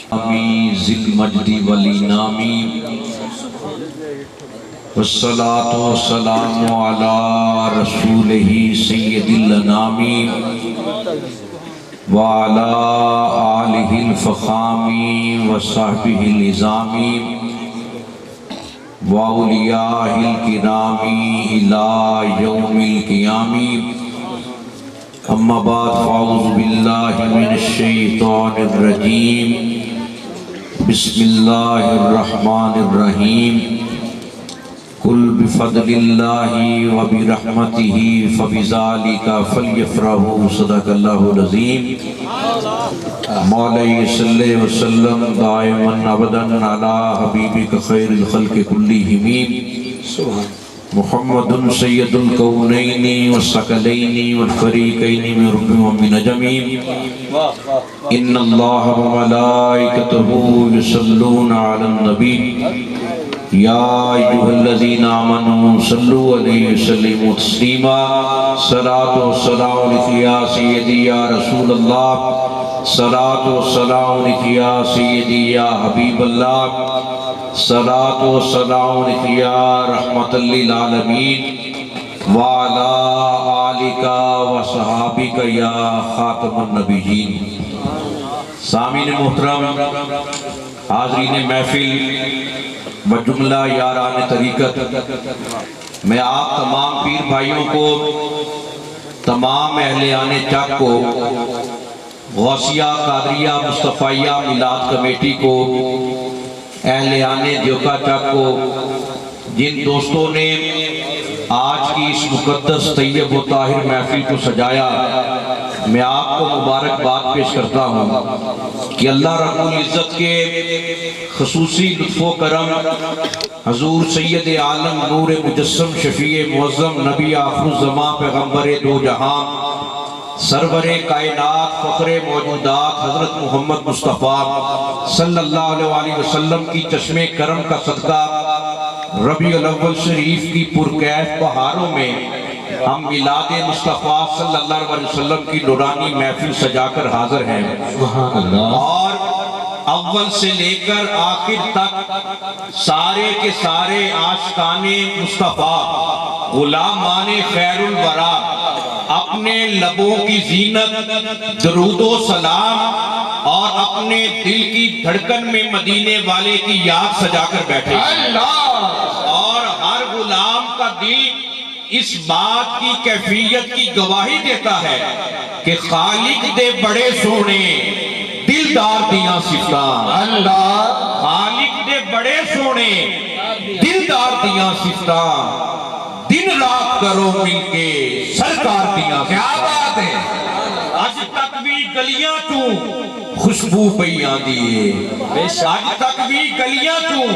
ذی المجد والانعام والصلاة والسلام علی رسولہ سید الانام وعلی آلہ الفخام وصحبہ العظام وأولیاء الکرام الی یوم القیام اما بعد فاعوذ باللہ من الشیطان الرجیم بسم اللہ الرحمن الرحیم قل بفضل اللہ وبرحمتہ فبذالک فلیفرحوا صدق اللہ العظیم مولاي صلی وسلم دائما ابدا علی حبیبک خیر الخلق کلہم محمد سید الکونین والثقلین والفریقین من رب ومن نجم ان اللہ وملائکتہ یصلون علی النبی یا ایھا الذین آمنوا صلوا علیہ وسلموا تسلیما صلاۃ و سلام علیک یا سیدی یا رسول اللہ صلاۃ و سلام علیک یا سیدی یا حبیب اللہ صلاۃ و سلام علیک یا رحمت للعالمین وعلی آلک و صحابک یا خاتم النبیین۔ سامعین محترم، حاضرین محفل و جملہ یاران طریقت، میں آپ تمام پیر بھائیوں کو، تمام اہل آنے چک کو، غوثیہ قادریہ مصطفیہ میلاد کمیٹی کو، اہل آنے دیوکا چک کو، جن دوستوں نے آج کی اس مقدس طیب و طاہر محفل کو سجایا، میں آپ کو مبارکباد پیش کرتا ہوں کہ اللہ رب العزت کے خصوصی لطف و کرم حضور سید عالم نور مجسم شفیع معظم نبی آخر الزمان پیغمبر دو جہاں سرور کائنات فخر موجودات حضرت محمد مصطفیٰ صلی اللہ علیہ وسلم کی چشم کرم کا صدقہ ربیع الاول شریف کی پرکیف بہاروں میں ہم میلاد مصطفیٰ صلی اللہ علیہ وسلم کی نورانی محفل سجا کر حاضر ہیں، اور اول سے لے کر آخر تک سارے کے سارے عاشقان مصطفیٰ غلامان خیر الورا اپنے لبوں کی زینت درود و سلام اور اپنے دل کی دھڑکن میں مدینے والے کی یاد سجا کر بیٹھے، اور ہر غلام کا دل اس بات کی کیفیت کی گواہی دیتا ہے کہ خالق دے بڑے سونے دلدار دیاں صفتاں، خالق دے بڑے سونے دلدار دیاں صفتاں، دن رات کرو مل کے سرکار دیاں صفتاں۔ کیا بات ہے! آج تک بھی گلیاں چوں خوشبو پیاں دیئے، آج تک بھی گلیاں چوں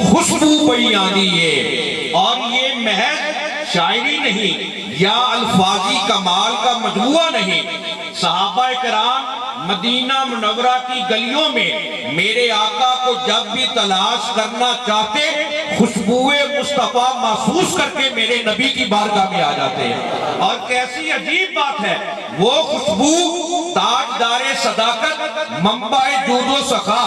خوشبو پیاں دیئے، اور یہ محض شاعری نہیں یا الفاظی کمال کا مجموعہ نہیں، صحابہ کرام مدینہ منورہ کی گلیوں میں میرے آقا کو جب بھی تلاش کرنا چاہتے خوشبوئے مصطفیٰ محسوس کر کے میرے نبی کی بارگاہ میں آ جاتے ہیں۔ اور کیسی عجیب بات ہے، وہ خوشبو تاجدار صداقت، منبع جود و سخا،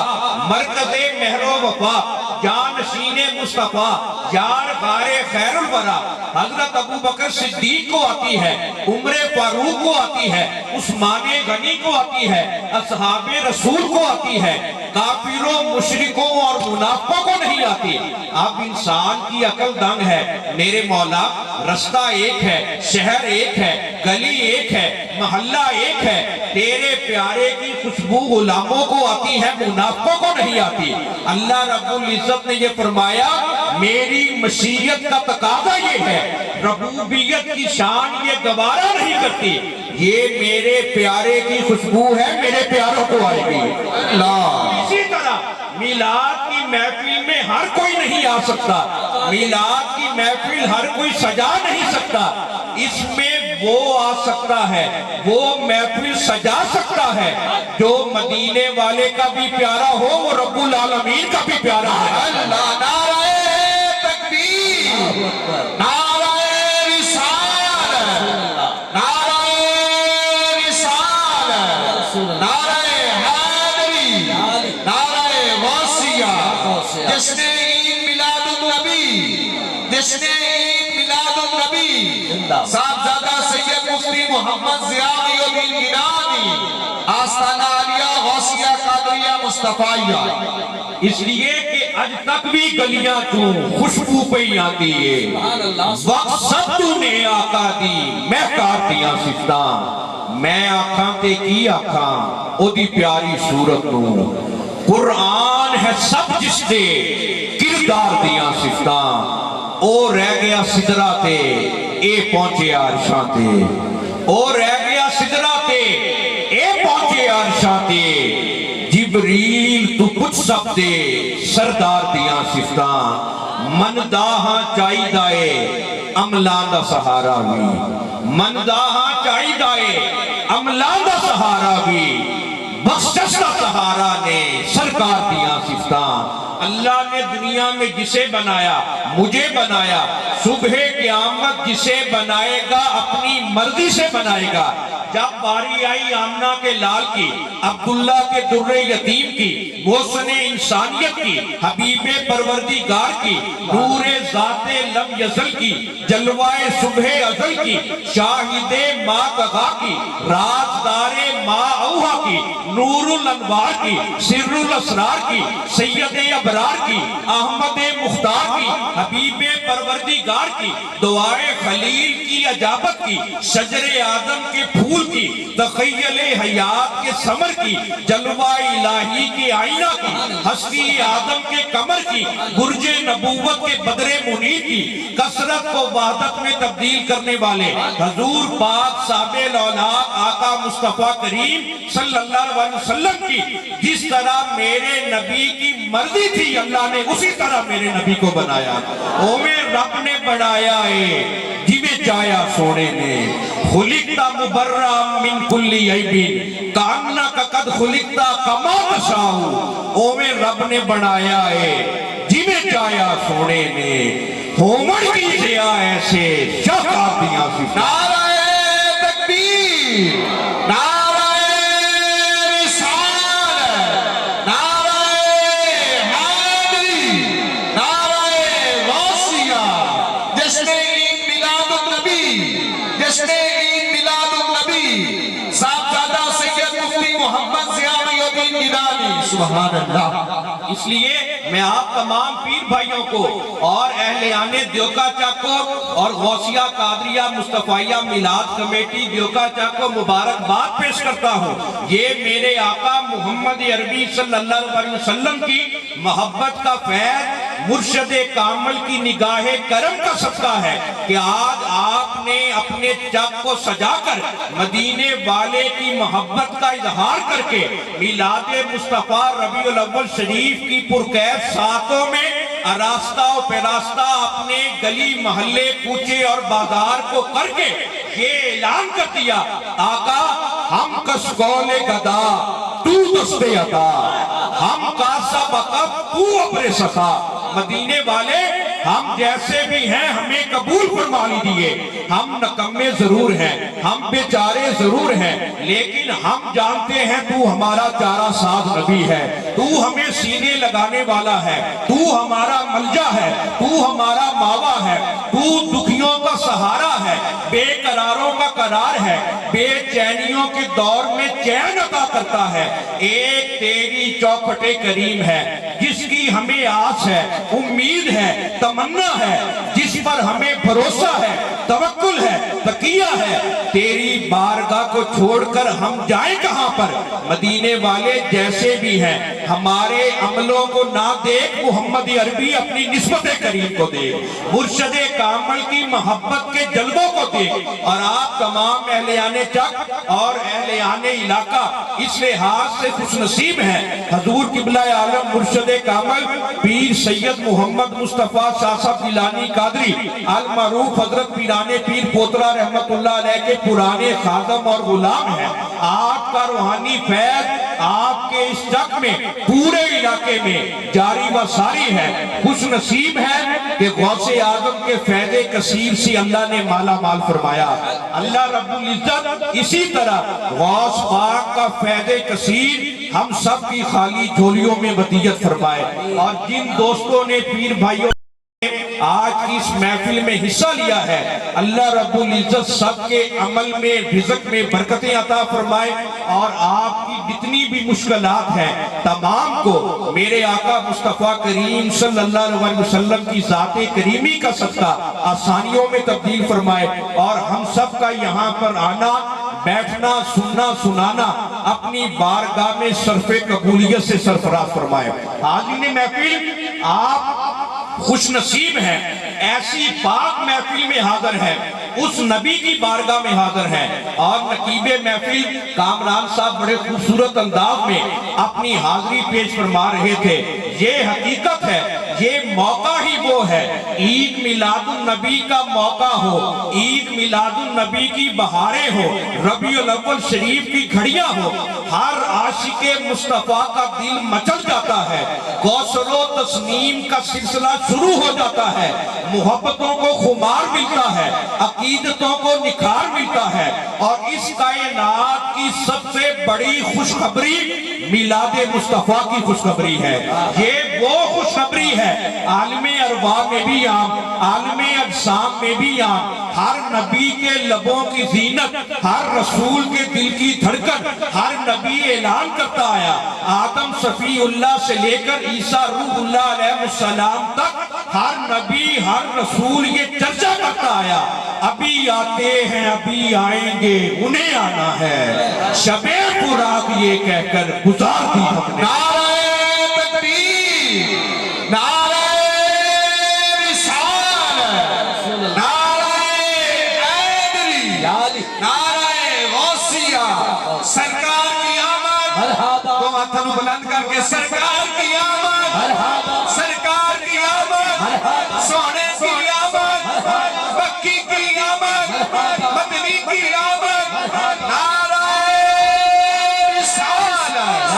مرکز مہر و وفا، جانشین مصطفیٰ، یار غار خیر الورا حضرت ابو بکر صدیق کو آتی ہے، عمر فاروق کو آتی ہے، عثمان غنی کو آتی ہے، اصحاب رسول کو آتی ہے، کافروں مشرکوں اور منافقوں کو نہیں آتی۔ اب انسان کی عقل دنگ ہے، میرے مولا رستہ ایک ہے، شہر ایک ہے، گلی ایک ہے، محلہ ایک ہے، تیرے پیارے کی خوشبو غلاموں کو آتی ہے، منافقوں کو نہیں آتی۔ اللہ رب العزت نے یہ فرمایا میری مشیت کا تقاضا یہ ہے، ربوبیت کی شان یہ گوارا نہیں کرتی، یہ میرے پیارے کی خوشبو ہے، میرے پیاروں کو آئے گی۔ اسی طرح میلاد کی محفل میں ہر کوئی نہیں آ سکتا، میلاد کی محفل ہر کوئی سجا نہیں سکتا، اس میں وہ آ سکتا ہے، وہ محفل سجا سکتا ہے جو مدینے والے کا بھی پیارا ہو، وہ رب العالمین کا بھی پیارا ہے۔ نعرہ تکبیر، نعرہ رسالت، نعرہ رسالت، نعرہ حیدری، نعرہ جشن عید میلاد النبی صاحبزادہ سید مفتی محمد ضیاء الدین گیلانی آستانہ عالیہ غوثیہ قادریہ مصطفیہ. اس لیے کہ اج تک بھی گلیاں تو خوشبو پہ آتی ہے. وقت سب تو نے آقا دی مہکار دیاں صفتاں. میں آکھاں تے کی آکھاں او دی پیاری صورت نو. قرآن ہے سب جس دے کردار دیاں صفتاں. او رہ گیا سدرہ تے اے پہنچے عرشاں تے. او رہ گیا سدرہ تے اے پہنچے عرشاں تے. جبریل تو پوچھ سکتے سردار دیاں صفتاں. من داہاں چاہی دائے عملان دا سہارا بھی. من داہاں چاہی دائے عملان دا سہارا بھی. بخشش دا سہارا نے سرکار دیاں صفتاں. اللہ نے دنیا میں جسے بنایا مجھے بنایا. صبح قیامت جسے بنائے گا اپنی مرضی سے بنائے گا. جب باری آئی آمنہ کے لال کی, عبداللہ کے در یتیم کی, محسن انسانیت کی, حبیب پروردگار کی, نور ذات لم یزل کی, جلوہ صبح ازل کی, شاہد ماں کغا کی, رازدار ماں اوہا کی, نور الانوار کی, سر الاسرار کی, سید ابرار کی, احمد مختار کی, حبیب پروردگار کی, دعائے خلیل کی اجابت کی, شجر آدم کے پھول کی, تخیل حیات کے ثمر کی, جلوہ الہی کے آئینہ کی, ہستی آدم کے کمر کی, برج نبوت کے بدر منیر کی, کثرت کو وحدت میں تبدیل کرنے والے حضور پاک صاحب الاولاد آقا مصطفیٰ کریم صلی اللہ علیہ وسلم کی. جس طرح میرے نبی کی مرضی تھی اللہ نے اسی طرح میرے نبی کو بنایا. اوے رب نے بڑھایا ہے جویں چاہیا سونے نے. خلقتا مبرہ من کلی عیبین کانکا قد خلقتا کما تشاء. اوے رب نے بنایا ہے جویں چاہیا سونے نے. ہومڑ کی دیا ایسے شاہکار دیاں صفتاں. نعرہ تکبیر, نعرہ رسالت, نعرہ حیدری, نعرہ غوثیہ. جشن عید میلاد النبی, جشن عید میلاد النبی صاحبزادہ سید مفتی محمد ضیاء الدین گیلانی. سبحان اللہ. اس لیے میں آپ تمام پیر بھائیوں کو اور اہلیان دیوکا چک کو اور غوثیہ قادریہ مصطفیہ میلاد کمیٹی دیوکا چک کو مبارکباد پیش کرتا ہوں. یہ میرے آقا محمد عربی صلی اللہ علیہ وسلم کی محبت کا فیض, مرشد کامل کی نگاہ کرم کا صدقہ ہے کہ آج آپ نے اپنے چک کو سجا کر مدینے والے کی محبت کا اظہار کر کے میلاد مصطفیٰ ربیع الاول شریف کی پرکیف ساعتوں میں آراستہ و پیراستہ اپنے گلی محلے کوچے اور بازار کو کر کے یہ اعلان کر دیا, آقا ہم کس قول گدا تو دستے عطا, ہم کاسا بقب تو ابر سخا. مدینے والے ہم جیسے بھی ہیں ہمیں قبول فرما لیجئے. ہم نکمے ضرور ہیں, ہم بیچارے ضرور ہیں, لیکن ہم جانتے ہیں تو ہمارا چارہ ساز نبی ہے. تو ہمیں سینے لگانے والا ہے, تو ہمارا ملجا ہے, تو ہمارا ماوا ہے, تو دکھیوں کا سہارا ہے, بے قراروں کا قرار ہے, بے چینیوں کے دور میں چین عطا کرتا ہے. ایک تیری چوکھٹ کریم ہے جس کی ہمیں آس ہے, امید ہے, تمنا ہے, جس پر ہمیں بھروسہ ہے, توکل ہے, تقیہ ہے. تیری بارگاہ کو چھوڑ کر ہم جائیں کہاں پر. مدینے والے جیسے بھی ہیں ہمارے عملوں کو نہ دیکھ, محمد عربی اپنی نسبت کریم کو دیکھ, مرشد کامل کی محبت کے جلووں کو دیکھ. اور آپ تمام اہلیان چک اور اہلیان علاقہ اس لحاظ سے خوش نصیب ہیں, حضور قبلہ عالم مرشد کامل پیر سید محمد مصطفیٰ شاہ صاحب گیلانی قادری المعروف حضرت پیرانے پیر پوترا رحمت اللہ علیہ کے پرانے خادم اور غلام ہیں. آپ کا روحانی فیض آپ کے اس چک میں پورے علاقے میں جاری و ساری ہے. خوش نصیب ہے کہ غوث اعظم کے فیض کثیر سے اللہ نے مالا مال فرمایا. اللہ رب العزت اسی طرح غوث پاک کا فیض کثیر ہم سب کی خالی جھولیوں میں ودیعت فرمائے. اور جن دوستوں نے پیر بھائیوں آج کی اس محفل میں حصہ لیا ہے، اللہ رب العزت سب کے عمل میں، رزق میں برکتیں عطا فرمائے، اور آپ کی جتنی بھی مشکلات ہیں تمام کو میرے آقا مصطفیٰ کریم صلی اللہ علیہ وسلم کی ذات کریمی کا صدقہ آسانیوں میں تبدیل فرمائے، اور ہم سب کا یہاں پر آنا، بیٹھنا، سننا، سنانا اپنی بارگاہ میں صرف قبولیت سے سرفراز فرمائے۔ حاضرین محفل، آپ خوش نصیب ہیں، ایسی پاک محفل میں حاضر ہیں، اس نبی کی بارگاہ میں حاضر ہیں، اور نقیب محفل کامران صاحب بڑے خوبصورت انداز میں اپنی حاضری پیش فرما رہے تھے۔ یہ حقیقت ہے، یہ موقع ہی وہ ہے، عید میلاد النبی کا موقع ہو، عید میلاد النبی کی بہاریں ہو، ربیع الاول شریف کی گھڑیاں ہو، ہر عاشق مصطفیٰ کا دل مچل جاتا ہے، کوثر و تسنیم کا سلسلہ شروع ہو جاتا ہے، محبتوں کو خمار ملتا ہے، عقیدتوں کو نکھار ملتا ہے، اور اس کائنات کی سب سے بڑی خوشخبری میلاد مصطفیٰ کی خوشخبری ہے۔ یہ وہ خوشخبری ہے، عالم ارواح میں بھی عام، عالم اجسام میں بھی عام، ہر نبی کے لبوں کی زینت، ہر رسول کے دل کی دھڑکن، ہر نبی اعلان کرتا آیا، آدم صفی اللہ سے لے کر عیسیٰ روح اللہ علیہ السلام تک ہر نبی، ہر رسول یہ چرچا کرتا آیا، ابھی آتے ہیں، ابھی آئیں گے، انہیں آنا ہے، شب فراق یہ کہہ کر گزار دی ہم نے۔ نعرہ تکبیر، نعرہ رسالت، نعرہ حیدری، نعرہ غوثیہ، سرکار کی آمد، تو ہاتھوں بلند کر کے سرکار کی آمد، سرکار کی آمد، سونے کی آمد، مکی کی آمد، مدنی کی آمد، نعرہ رسالت۔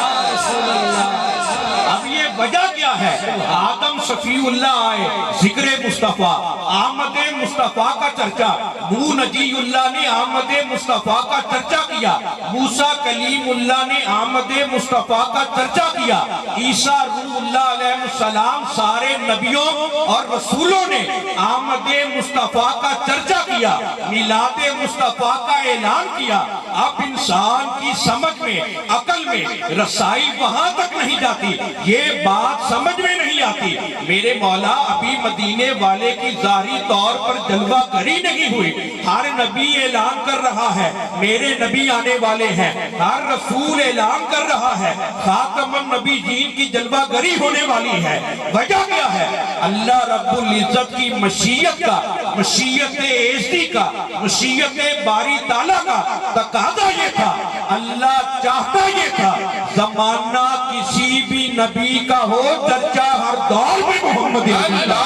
اب یہ وجہ کیا ہے؟ آدم صفی اللہ آئے، ذکر مصطفیٰ، آمد مصطفیٰ کا چرچا، نو نجی اللہ نے آمد مصطفیٰ کا چرچا کیا، موسیٰ کلیم اللہ نے آمد مصطفیٰ کا چرچا کیا، عیسیٰ روح اللہ علیہ السلام سارے نبیوں اور رسولوں نے آمد مصطفیٰ کا چرچا کیا، میلاد مصطفیٰ کا اعلان کیا۔ اب انسان کی سمجھ میں، عقل میں رسائی وہاں تک نہیں جاتی، یہ بات سمجھ میں نہیں آتی، میرے مولا ابھی مدینے والے کی ظاہری طور پر جلوہ گری نہیں ہوئی، ہر نبی اعلان کر رہا ہے میرے نبی آنے والے ہیں، ہر رسول اعلان کر رہا ہے خاتم النبی جین کی جلوہ گری ہونے والی ہے۔ وجہ کیا ہے؟ اللہ رب العزت کی مشیت کا، مشیت ایزدی کا، مشیت باری تعالیٰ کا تقاضا یہ تھا، اللہ چاہتا یہ تھا، زمانہ کسی بھی نبی کا ہو، چرچا ہر دور میں محمد اللہ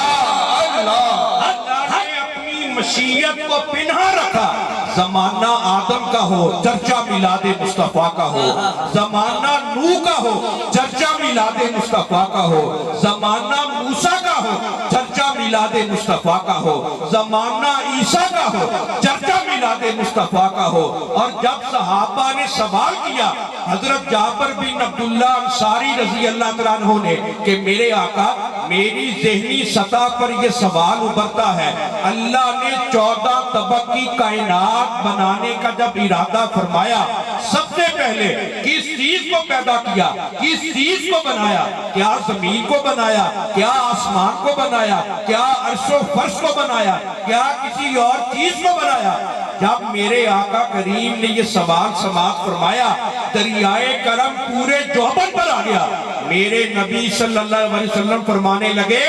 نے اپنی مشیت کو پنہا رکھا، زمانہ آدم کا ہو، چرچا میلاد مصطفیٰ کا ہو، زمانہ نوح کا ہو، چرچا میلاد مصطفیٰ کا ہو، زمانہ موسیٰ کا ہو، چرچا میلاد مصطفیٰ کا ہو، زمانہ عیسیٰ کا ہو، چرچا میلاد مصطفیٰ کا ہو۔ اور جب صحابہ نے سوال کیا حضرت جابر بن عبداللہ انصاری رضی اللہ عنہ نے کہ میرے آقا، میری ذہنی سطح پر یہ سوال ابھرتا ہے، اللہ نے 14 طبق کی کائنات بنانے کا جب ارادہ فرمایا، سب سے پہلے کس چیز کو پیدا کیا، کس چیز کو بنایا؟ کیا زمین کو بنایا؟ کیا آسمان کو بنایا؟ کیا عرش و فرش کو بنایا؟ کیا کسی اور چیز کو بنایا؟ جب میرے آقا کریم نے یہ سوال سماعت فرمایا، دریائے کرم پورے جوبن پر آ گیا، میرے نبی صلی اللہ علیہ وسلم فرمانے لگے،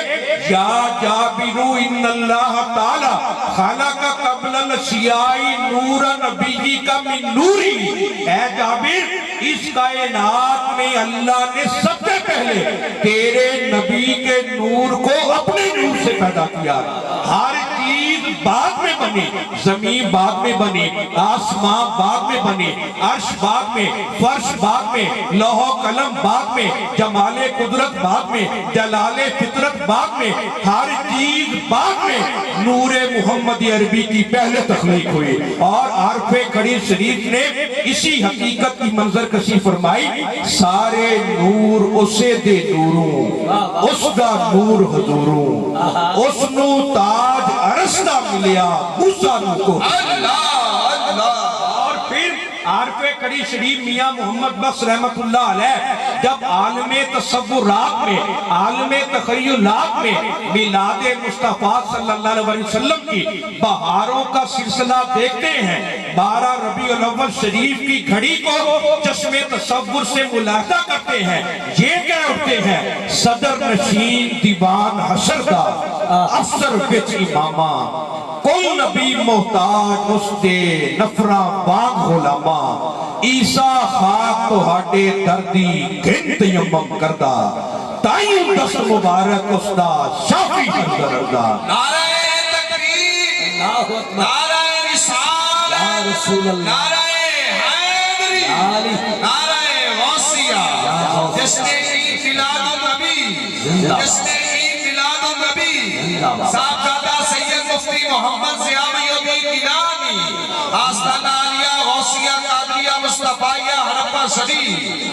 یا جابرو ان اللہ تعالی خلق قبل الاشیاء نور نبی کا من نوری، اے جابر، اس کائنات میں اللہ نے سب سے پہلے تیرے نبی کے نور کو اپنے نور سے پیدا کیا، ہر چیز بعد میں بنی، زمین بعد میں بنی، آسمان بعد میں بنی، عرش بعد میں، فرش بعد میں، لوح و قلم بعد میں، جمال قدرت بعد میں، جلال فطرت بعد میں، ہر چیز بعد میں، نور محمد عربی کی پہلے تخلیق ہوئی۔ اور عارف کھڑی شریف نے اسی حقیقت کی منظر کشی فرمائی، سارے نور اسے دے نوروں، اس دا نور حضوروں، اس نو تاج عرش دا ملیا موسیٰ نو کو۔ اور پھر عارف کھڑی شریف میاں محمد بخش رحمت اللہ علیہ جب عالم تصورات میں، عالم تخیلات میں میلاد مصطفیٰ صلی اللہ علیہ وسلم کی بہاروں کا سلسلہ دیکھتے ہیں، 12 ربیع الاول شریف کی گھڑی کو چشم تصور سے ملاحظہ کرتے ہیں، یہ کہہ اٹھتے ہیں صدر نشین دیوان حشر دا افسر وچ امامہ، کوئی نبی محتاج اس دے نفراں باغ غلامہ، عیسیٰ خاک تو ہاٹے دردی گھن تیمم کردہ، تائیوں دست مبارک اس دا شافی کردہ۔ نعرہ تکبیر، نعرہ رسالت، نعرہ حیدری، نعرہ غوثیہ، جس نے عید میلاد النبی، جس نے عید میلاد النبی، صاحبزادہ سید مفتی محمد ضیاء الدین گیلانی، آستانہ عالیہ غوثیہ قادریہ مصطفیہ حرپہ شریف۔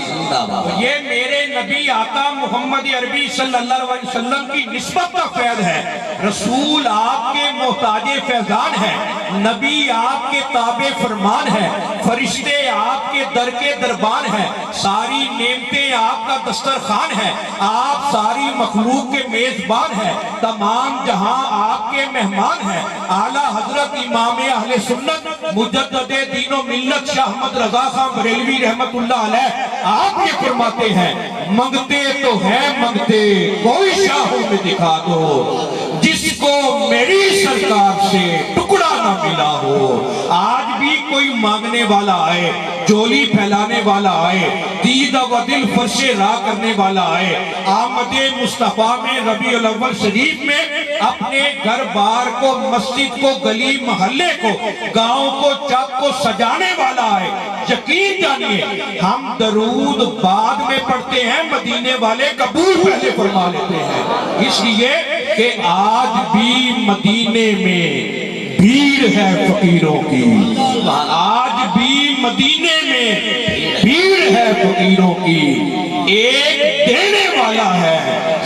یہ میرے نبی آقا محمد عربی صلی اللہ علیہ وسلم کی نسبت کا فیض ہے، رسول آپ کے محتاج فیضان ہیں، نبی آپ کے تابع فرمان ہیں، فرشتے آپ کے در کے دربان ہیں، ساری نعمتیں آپ کا دسترخوان ہے، آپ ساری مخلوق کے میزبان ہیں، تمام جہاں آپ کے مہمان ہیں۔ اعلیٰ حضرت امام اہل سنت مجدد دین و ملت شاہ احمد رضا خان بریلوی رحمت اللہ علیہ آپ یہ فرماتے ہیں، منگتے تو ہیں منگتے کوئی شاہوں میں دکھا دو، جس کو میری سرکار سے ٹکڑا نہ ملا ہو۔ آج بھی کوئی مانگنے والا آئے، جولی پھیلانے والا آئے، دید و دل فرش راہ کرنے والا آئے، آمد مصطفیٰ میں ربیع الاول شریف میں اپنے گھر بار کو، مسجد کو، گلی محلے کو، گاؤں کو، چک کو سجانے والا آئے، یقین جانیے ہم درود بعد میں پڑھتے ہیں، مدینے والے قبول پہلے فرما لیتے ہیں، اس لیے کہ آج بھی مدینے میں بھیڑ ہے فقیروں کی، آج بھی مدینے میں بھیڑ ہے فقیروں کی، ایک دینے والا ہے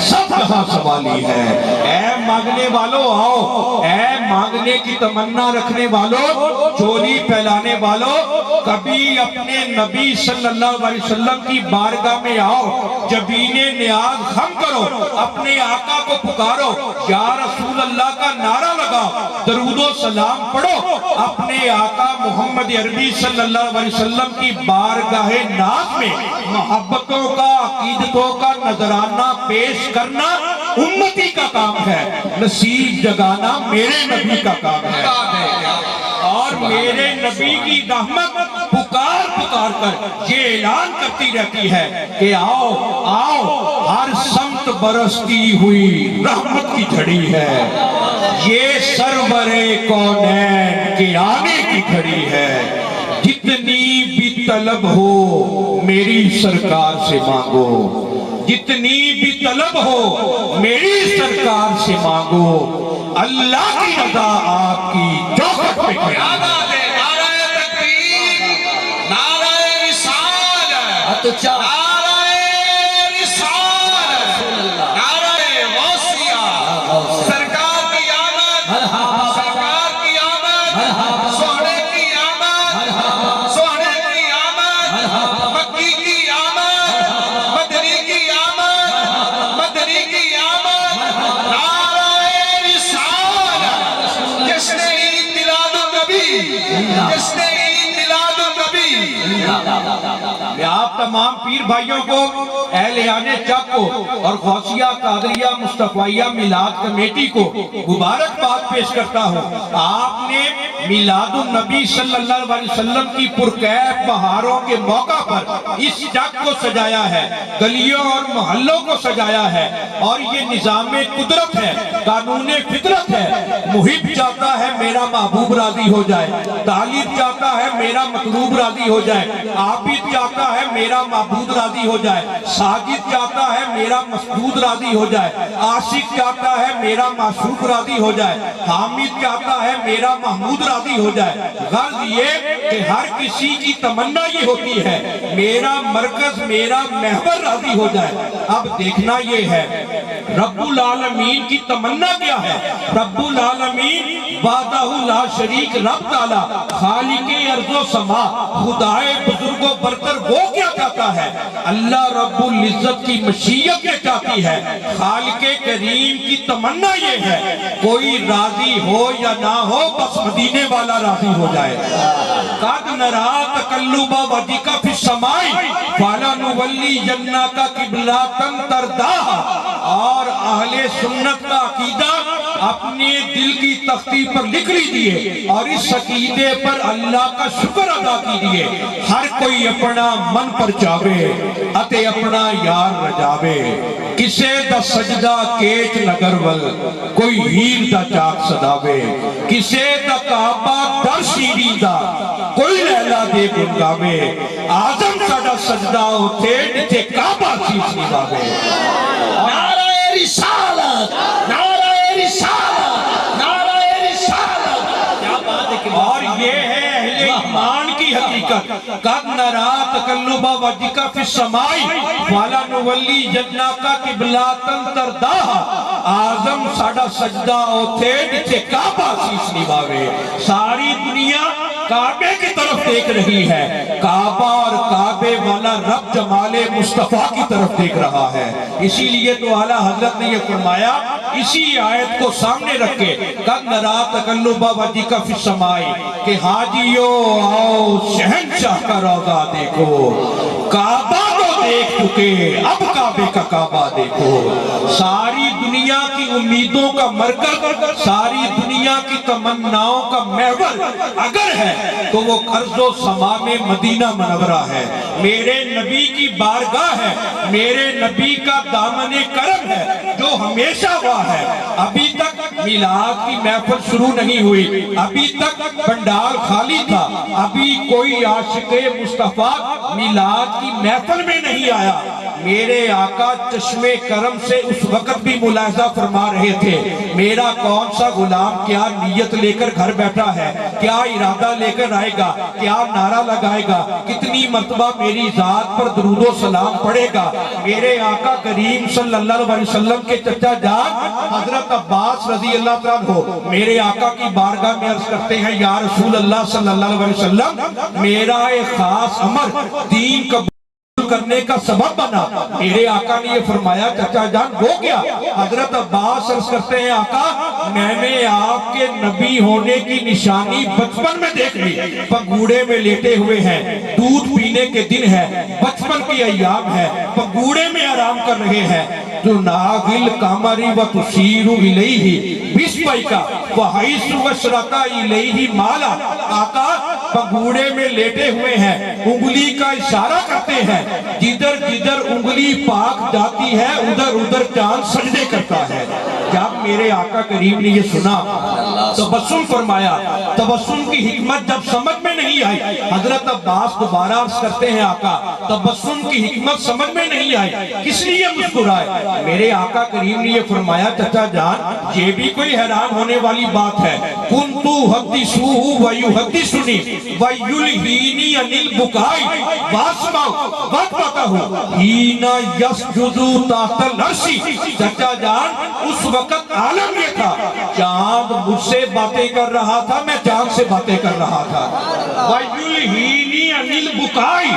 سب کہاں سوالی ہے۔ اے مانگنے والوں آؤ، اے مانگنے کی تمنا رکھنے والوں، چولی پھیلانے والوں، کبھی اپنے نبی صلی اللہ علیہ وسلم کی بارگاہ میں آؤ، جبین نیاز خم کرو، اپنے آقا کو پکارو، یا رسول اللہ کا نعرہ لگاؤ، درود و سلام پڑھو، اپنے آقا محمد عربی صلی اللہ علیہ وسلم کی بارگاہ ناز میں محبتوں کا، عقیدتوں کا نذرانہ پیش کرنا امتی کا کام ہے، نصیب جگانا میرے نبی کا کام ہے۔ اور میرے نبی کی رحمت پکار پکار کر یہ اعلان کرتی رہتی ہے کہ آؤ آؤ، ہر سمت برستی ہوئی رحمت کی جھڑی ہے، یہ سرور کونین کے آنے کی گھڑی ہے، جتنی بھی طلب ہو میری سرکار سے مانگو، جتنی بھی طلب ہو میری سرکار سے مانگو، اللہ کی رضا آپ کی چوکھٹ پہ کھڑی ہے۔ نعرہ تکبیر، نعرہ رسالت، نعرہ رسالت، نعرہ غوثیہ، سرکار کی آمد، سرکار کی آمد، سونے کی آمد، سونے کی آمد، مکی کی آمد، مدنی کی آمد، مدنی کی آمد، نعرہ رسالت، جس نے عید میلاد النبی، جس نے عید میلاد النبی۔ میں آپ تمام پیر بھائیوں کو، اہلیان چک کو اور غوثیہ قادریہ مصطفیہ میلاد کمیٹی کو مبارکباد پیش کرتا ہوں۔ آپ نے میلاد النبی صلی اللہ علیہ وسلم کی پرکیف بہاروں کے موقع پر اس چک کو سجایا ہے، گلیوں اور محلوں کو سجایا ہے، اور یہ نظام قدرت ہے، قانون فطرت ہے۔ محب چاہتا ہے میرا محبوب راضی ہو جائے، طالب چاہتا ہے میرا مطلوب راضی ہو جائے، عابد چاہتا ہے میرا معبود راضی ہو جائے، ساجد چاہتا ہے میرا مسجود راضی ہو جائے، عاشق چاہتا ہے میرا معشوق راضی ہو جائے، حامد چاہتا ہے میرا محمود راضی ہو جائے۔ غرض یہ کہ ہر کسی کی تمنا یہ ہوتی ہے میرا مرکز، میرا محور راضی ہو جائے۔ اب دیکھنا یہ ہے رب العالمین کی تمنا کیا ہے۔ رب العالمین وحدہ لا شریک رب تعالی خالق ارض و سما، خدائے بزرگ و برتر وہ کیا چاہتا ہے؟ اللہ رب العزت کی مشیت یہ چاہتی ہے۔ خالق کریم کی تمنا یہ ہے کوئی راضی ہو یا نہ ہو بس مدینے والا راضی ہو جائے۔ قد نرا تقلب وجهك في السماء فلنولينك قبلة ترضاها، اور اہل سنت کا عقیدہ اپنے دل کی تختی پر لکھ لیجئے اور اس عقیدے پر اللہ کا شکر ادا کیجئے۔ ہر کوئی اپنا من پر چاہے اتے اپنا یار رجاوے، کسے دا سجدہ کیچ نگرول کوئی ہیر دا چاک صداوے، کسے دا کعبہ در شیریں دا کوئی لیلہ دے گنگاوے، آزم ساڑا سجدہ ہوتے نیچے کعبہ چیز نگاوے۔ نعرہ رسالت، نعرہ رسالت، نعرہ رسالت۔ کیا بات ہے کہ اور یہ ہے اہل ایمان کی حقیقت۔ قد نرا تقلب وجهك في السماء فلنولينك قبلة ترضاها، آزم ساڑا سجدہ ہوتے نیچے کعبہ چیز نگاوے۔ ساری دنیا کعبے کی طرف دیکھ رہی ہے، کعبہ اور کعبے والا رب جمال مصطفیٰ کی طرف دیکھ رہا ہے۔ اسی لیے تو اعلیٰ حضرت نے یہ فرمایا، اسی آیت کو سامنے رکھے، قد نرا تقلب وجهك في السماء، کہ حاجیو آؤ شہنشاہ کا روضہ دیکھو، کعبہ تو دیکھ چکے اب کعبے کا کعبہ دیکھو۔ ساری دنیا کی امیدوں کا مرکز، ساری دنیا کی تمناؤں کا محور اگر ہے تو وہ ارض و سما میں مدینہ منورہ ہے، میرے نبی کی بارگاہ ہے، میرے نبی کا دامن کرم ہے جو ہمیشہ وہاں ہے۔ ابھی تک میلاد کی محفل شروع نہیں ہوئی، ابھی تک بنڈار خالی تھا، ابھی کوئی عاشق مصطفیٰ میلاد کی محفل میں نہیں آیا۔ میرے آقا چشم کرم سے اس وقت بھی ملاحظہ فرما رہے تھے، میرا کون سا غلام کیا نیت لے کر گھر بیٹھا ہے، کیا ارادہ لے کر آئے گا، کیا نعرہ لگائے گا، کتنی مرتبہ میری ذات پر درود و سلام پڑھے گا۔ میرے آقا کریم صلی اللہ علیہ وسلم کے چچا جان حضرت عباس رضی اللہ عنہ میرے آقا کی بارگاہ میں عرض کرتے ہیں، یا رسول اللہ صلی اللہ علیہ وسلم، میرا ایک خاص امر دین کا کرنے کا سبب بنا۔ میرے آقا نے یہ فرمایا، چچا جان وہ کیا؟ حضرت عباس عرض کرتے ہیں، آقا میں نے آپ کے نبی ہونے کی نشانی بچپن میں دیکھ لی، پگوڑے میں لیٹے ہوئے ہیں، دودھ پینے کے دن ہے، بچپن کی ایام ہے، پگوڑے میں آرام کر رہے ہیں۔ جو ناغل کامری و تشیرو الیہ بسپائی کا وحیث وشرطہ الیہ مالا، آقا پگوڑے میں لیٹے ہوئے ہیں، انگلی کا اشارہ کرتے ہیں، جدھر جدھر انگلی پاک جاتی ہے ادھر ادھر چاند سجدے کرتا ہے۔ جب میرے آقا کریم نے یہ سنا تبسم فرمایا، تبسم کی حکمت جب سمجھ میں نہیں آئی، حضرت عباس دوبارہ عرض کرتے ہیں، آقا تبسم کی حکمت سمجھ میں نہیں آئی، کس لیے مسکرائے؟ میرے آقا کریم نے یہ فرمایا، چچا جان یہ بھی کوئی حیران ہونے والی بات ہے، کنتو حدیثوہ ویحدثنی ویلہینی عن البکائی واسمعو واتبتہو ہینا یسجدو تحت العرشی۔ چچا جان اس وقت عالم یہ تھا، چاند مجھ سے باتیں کر رہا تھا، میں چاند سے باتیں کر رہا تھا۔ ویلہینی عن البکائی،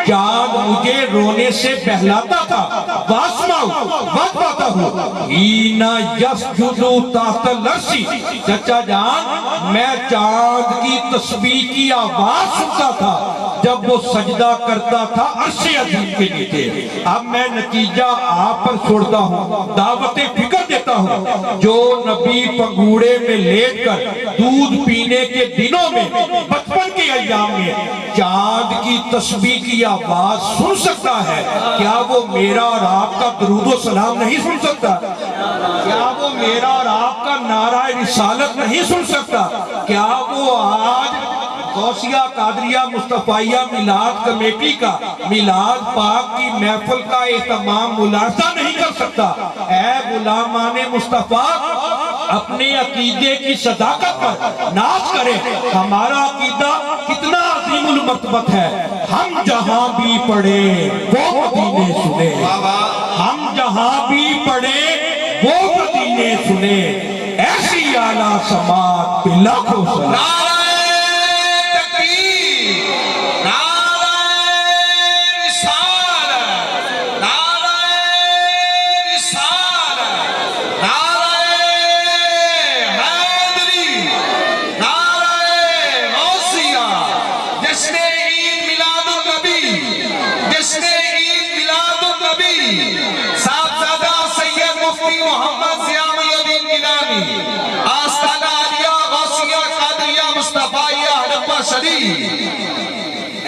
چاند مجھے رونے سے بہلاتا تھا۔ واسمعو واتبتہو ہینا یسجدو تحت العرشی، چچا جان میں چاند کی تسبیح کی آواز سنتا تھا جب وہ سجدہ کرتا تھا عرش عظیم کے نیچے۔ اب میں نتیجہ آپ پر چھوڑتا ہوں، دعوت فکر دیتا ہوں۔ جو نبی پنگوڑے میں لیٹ کر دودھ پینے کے دنوں میں، بچپن کے ایام میں چاند کی تسبیح کی آواز سن سکتا ہے، کیا وہ میرا اور آپ کا درود و سلام نہیں سن سکتا؟ کیا وہ میرا اور آپ کا نعرہ رسالت نہیں سن سکتا؟ کیا وہ آج غوثیہ قادریہ مصطفیہ میلاد کمیٹی کا میلاد پاک کی محفل کا اہتمام ملاحظہ نہیں کر سکتا؟ اے غلامان مصطفیٰ، اپنے عقیدے کی صداقت پر ناز کریں۔ ہمارا عقیدہ کتنا عظیم المرتبت ہے۔ ہم جہاں بھی پڑھے وہ مدینے سنے، ہم جہاں بھی پڑھے وہ مدینے سنے، ایسی اعلیٰ سماعت پہ لاکھوں سلام۔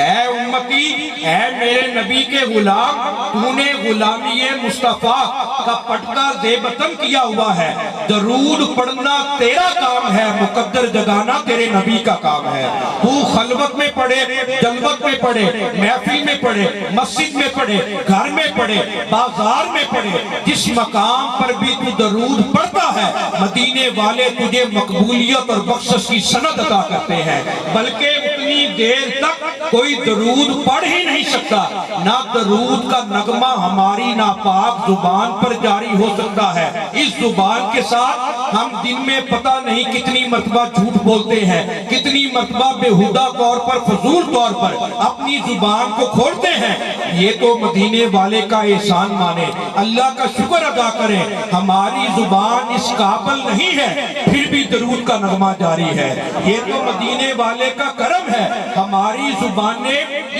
اے امتی، اے میرے نبی کے غلام، تو نے غلامی مصطفیٰ کا پٹکا زیبتن کیا ہوا ہے۔ درود پڑھنا تیرا کام ہے، مقدر جگانا تیرے نبی کا کام ہے۔ تو خلوت میں پڑھے، جلوت میں پڑھے، محفل میں پڑھے، مسجد میں پڑھے، گھر میں پڑھے، بازار میں پڑھے، جس مقام پر بھی تو درود پڑھتا ہے، مدینے والے تجھے مقبولیت اور بخشش کی سند عطا کرتے ہیں۔ بلکہ اتنی دیر تک کوئی درود پڑھ ہی نہیں سکتا، نہ درود کا نغمہ ہماری ناپاک زبان پر جاری ہو سکتا ہے۔ اس زبان کے ساتھ ہم دن میں پتہ نہیں کتنی مرتبہ جھوٹ بولتے ہیں، کتنی مرتبہ بےہودہ طور پر، فضول طور پر اپنی زبان کو کھولتے ہیں۔ یہ تو مدینے والے کا احسان مانے، اللہ کا شکر ادا کریں۔ ہماری زبان اس قابل نہیں ہے، پھر بھی درود کا نغمہ جاری ہے۔ یہ تو مدینے والے کا کرم ہے، ہماری زبانیں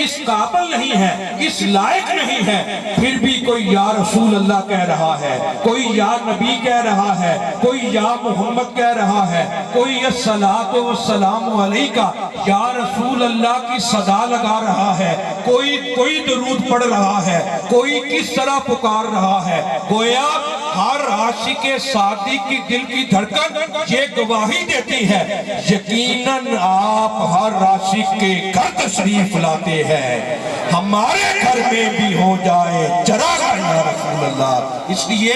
اس قابل نہیں ہے، اس لائق نہیں ہے، پھر بھی کوئی یا رسول اللہ کہہ رہا ہے، کوئی یا نبی کہہ رہا ہے، کوئی یا محمد کہہ رہا ہے، کوئی الصلاۃ والسلام علیکہ یا رسول اللہ کی صدا لگا رہا ہے، کوئی درود پڑھ رہا ہے، کوئی کس طرح پکار رہا ہے۔ گویا ہر عاشق صادق کی دل کی دھڑکن یہ گواہی دیتی ہے، یقیناً آپ ہر عاشق کے گھر تشریف لاتے ہیں، ہمارے گھر میں بھی ہو جائے چراغ یا رسول اللہ۔ اس لیے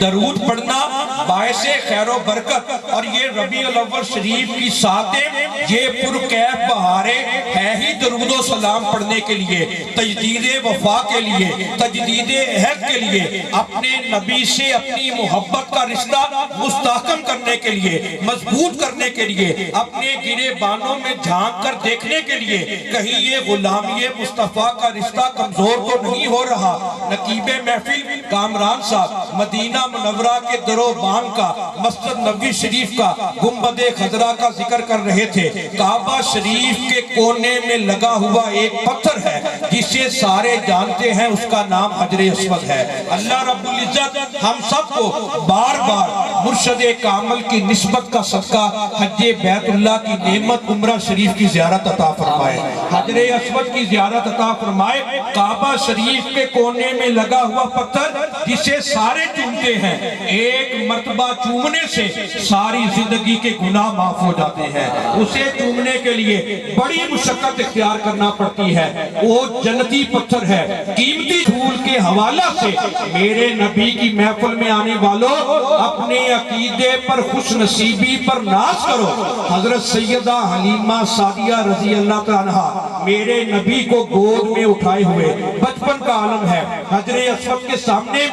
درود پڑھنا باعث خیر و برکت، اور یہ ربیع الاول شریف کی ساتیں یہ پرکیف بہاریں ہے ہی درود و سلام پڑھنے کے لیے، تجدید وفا کے لیے، تجدید عہد کے لیے، اپنے نبی سے اپنی محبت کا رشتہ مستحکم کرنے کے لیے، مضبوط کرنے کے لیے، اپنے گرے بانوں میں جھانک کر دیکھنے کے لیے کہیں یہ غلامی مصطفیٰ کا رشتہ کمزور تو نہیں ہو رہا۔ نقیب محفل کامران صاحب مدینہ منورہ کے در و بام کا، مسجد نبوی شریف کا، گنبد خضرا کا ذکر کر رہے تھے۔ کعبہ شریف کے کونے میں لگا ہوا ایک پتھر ہے جسے سارے جانتے ہیں، اس کا نام حجر اسود ہے۔ اللہ رب العزت ہم سب کو بار بار مرشد کامل کی نسبت کا صدقہ حج بیت اللہ کی نعمت عمرہ شریف کی زیارت عطا فرمائے، حجر اسود کی زیارت عطا فرمائے۔ کعبہ شریف کے کونے میں لگا ہوا پتھر جسے سارے چومتے ہیں، ایک مرتبہ چومنے سے ساری زندگی کے گناہ معاف ہو جاتے ہیں۔ اسے چومنے کے لیے بڑی مشقت اختیار کرنا پڑتی ہے، وہ جنتی پتھر ہے۔ قیمتی پھول کے حوالہ سے میرے نبی کی محفل میں آنے والوں، اپنے عقیدے پر خوش نصیبی پر ناز کرو۔ حضرت سیدہ حلیمہ سعدیہ رضی اللہ عنہا میرے نبی کو گود میں اٹھائے ہوئے بچپن بچپن کا عالم ہے، حجر اسود کے سامنے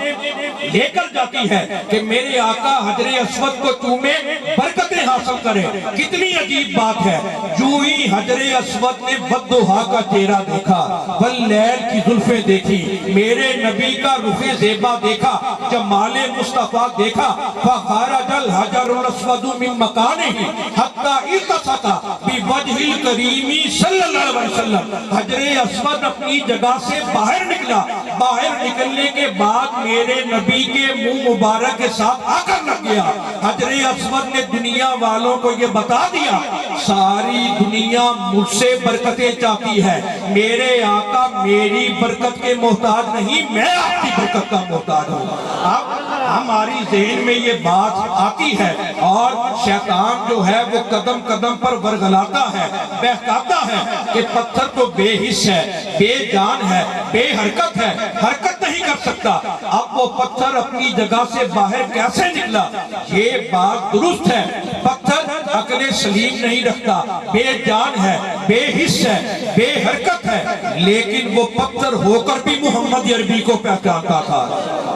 لے کر جاتی ہے کہ میرے آقا حجر اسود کو چومے برکتیں حاصل کریں۔ کتنی عجیب بات ہے، جو ہی حجر اسود نے والضحیٰ کا چہرہ دیکھا، واللیل کی زلفیں دیکھی، میرے نبی کا رخ زیبا دیکھا، جمال مصطفیٰ دیکھا، فخرج الحجر الاسود من مکانہ حتی التصق بوجہ الکریم صلی اللہ علیہ وسلم۔ حجر اسود اپنی جگہ سے باہر نکلا، باہر نکلنے کے بعد میرے نبی کے منہ مبارک کے ساتھ آ کر لگ گیا۔ حجر اسود نے دنیا والوں کو یہ بتا دیا ساری دنیا مجھ سے برکتیں چاہتی ہے، میرے آقا میری برکت کے محتاج نہیں، میں آپ کی برکت کا محتاج ہوں۔ اب ہماری ذہن میں یہ بات آتی ہے اور شیطان جو ہے وہ قدم قدم پر ورغلاتا ہے، بہکاتا ہے کہ پتھر تو بے حس ہے، بے جان ہے، بے حرکت ہے، حرکت نہیں کر سکتا۔ اب وہ پتھر اپنی جگہ سے باہر کیسے نکلا؟ یہ بات درست ہے، پتھر عقل سلیم نہیں رکھتا، بے جان ہے، بے حس ہے، بے حرکت ہے، لیکن وہ پتھر ہو کر بھی محمد عربی کو پہچانتا تھا۔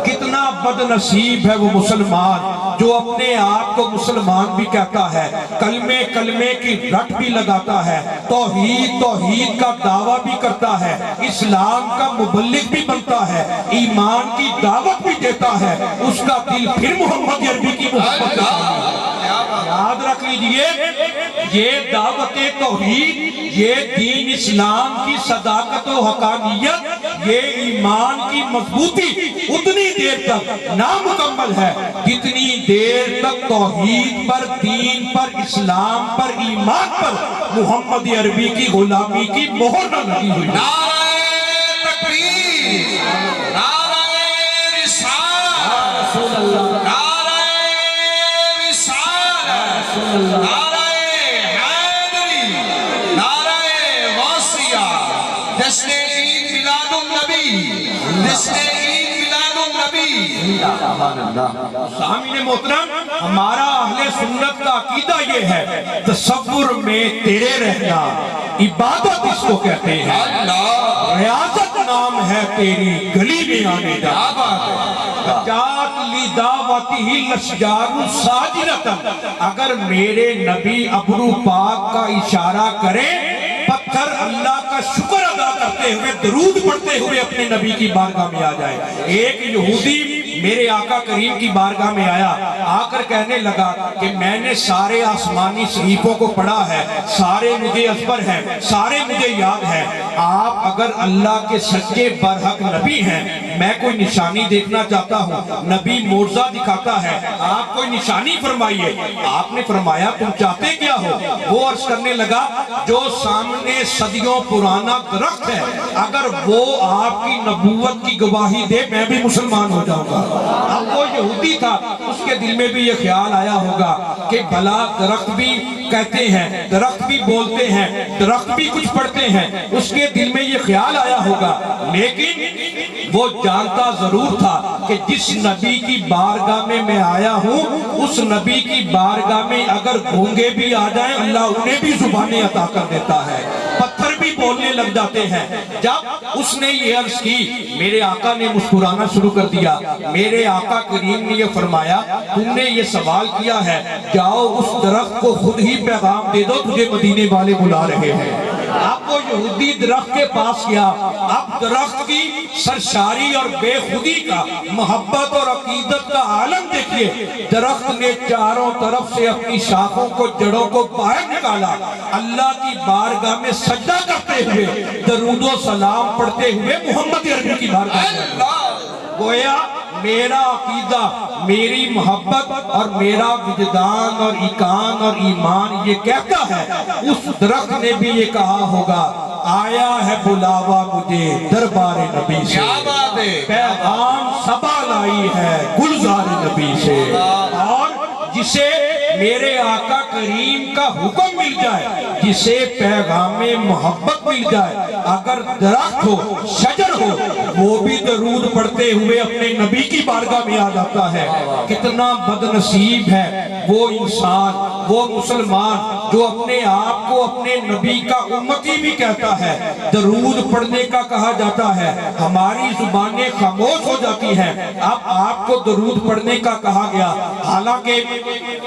کتنا بد نصیب ہے وہ مسلمان جو اپنے آپ کو مسلمان بھی کہتا ہے، کلمے کلمے کی رٹ بھی لگاتا ہے، توحید توحید کا دعویٰ بھی کرتا ہے، اسلام کا مبلغ بھی بنتا ہے، ایمان کی دعوت بھی دیتا ہے، اس کا دل پھر محمد عربی کی محبت ہے۔ یاد رکھ لیجئے، یہ دعوت توحید، یہ دین اسلام کی صداقت و حقانیت، یہ ایمان کی مضبوطی اتنی دیر تک نامکمل ہے جتنی دیر تک توحید پر، دین پر، اسلام پر، ایمان پر محمد عربی کی غلامی کی مہر نہ لگی ہوئی۔ نعرہ تکبیر، نعرہ رسالت، نعرہ رسالت، نعرہ حیدری، نعرہ غوثیہ، جشن عید میلاد النبی، جشن عید میلاد النبی۔ سامعین محترم، ہمارا اہل سنت کا عقیدہ یہ ہے، تصور میں تیرے رہنا عبادت اس کو کہتے ہیں، ریاضت نام ہے تیری گلی میں آنے جانا۔ جات لی دعوتی الاشجار ساجرتن، اگر میرے نبی ابرو پاک کا اشارہ کریں، پتھر اللہ کا شکر ادا کرتے ہوئے، درود پڑھتے ہوئے اپنے نبی کی بارگاہ میں آ جائے۔ ایک یہودی میرے آقا کریم کی بارگاہ میں آیا، آ کر کہنے لگا کہ میں نے سارے آسمانی صحیفوں کو پڑھا ہے، سارے مجھے ازبر ہیں، سارے مجھے یاد ہیں، آپ اگر اللہ کے سچے برحق نبی ہیں، میں کوئی نشانی دیکھنا چاہتا ہوں، نبی معجزہ دکھاتا ہے، آپ کوئی نشانی فرمائیے۔ آپ نے فرمایا تم چاہتے کیا ہو؟ وہ عرض کرنے لگا جو سامنے صدیوں پرانا درخت ہے، اگر وہ آپ کی نبوت کی گواہی دے میں بھی مسلمان ہو جاؤں گا۔ اب وہ یہودی تھا، اس کے دل میں بھی یہ خیال آیا ہوگا کہ بھلا درخت بھی کہتے ہیں، درخت بھی بولتے ہیں، درخت بھی کچھ پڑھتے ہیں، اس کے دل میں یہ خیال آیا ہوگا، لیکن وہ جانتا ضرور تھا کہ جس نبی کی بارگاہ میں میں آیا ہوں، اس نبی کی بارگاہ میں اگر گونگے بھی آ جائیں اللہ انہیں بھی زبانیں عطا کر دیتا ہے، پتھر بھی بولنے لگ جاتے ہیں۔ جب اس نے یہ عرض کی، میرے آقا نے مسکرانا شروع کر دیا۔ میرے آقا کریم نے یہ فرمایا تم نے یہ سوال کیا ہے، جاؤ اس درخت کو خود ہی پیغام دے دو، تجھے مدینے والے بلا رہے ہیں۔ اب وہ یہودی درخت کے پاس گیا، اب درخت کی سرشاری اور بے خودی کا، محبت اور عقیدت کا عالم دیکھیے۔ درخت نے چاروں طرف سے اپنی شاخوں کو، جڑوں کو باہر نکالا، اللہ کی بارگاہ میں سجدہ کرتے ہوئے، درود و سلام پڑھتے ہوئے محمد عربی کی بارگاہ میں گویا میرا عقیدہ، میری محبت اور میرا وجدان اور ایقان اور ایمان یہ کہتا ہے، اس درخت نے بھی یہ کہا ہوگا آیا ہے بلاوا مجھے دربار نبی سے، پیغام صبا لائی ہے گلزار نبی سے۔ اور جسے میرے آقا کریم کا حکم مل جائے، جسے پیغام محبت مل جائے، اگر درخت ہو شجر ہو وہ بھی درود پڑھتے ہوئے اپنے نبی کی بارگاہ میں آ جاتا ہے۔ کتنا بد نصیب ہے وہ انسان، وہ مسلمان جو اپنے آپ کو اپنے نبی کا امتی بھی کہتا ہے۔ درود پڑھنے کا کہا جاتا ہے، ہماری زبانیں خاموش ہو جاتی ہیں، اب آپ کو درود پڑھنے کا کہا گیا۔ حالانکہ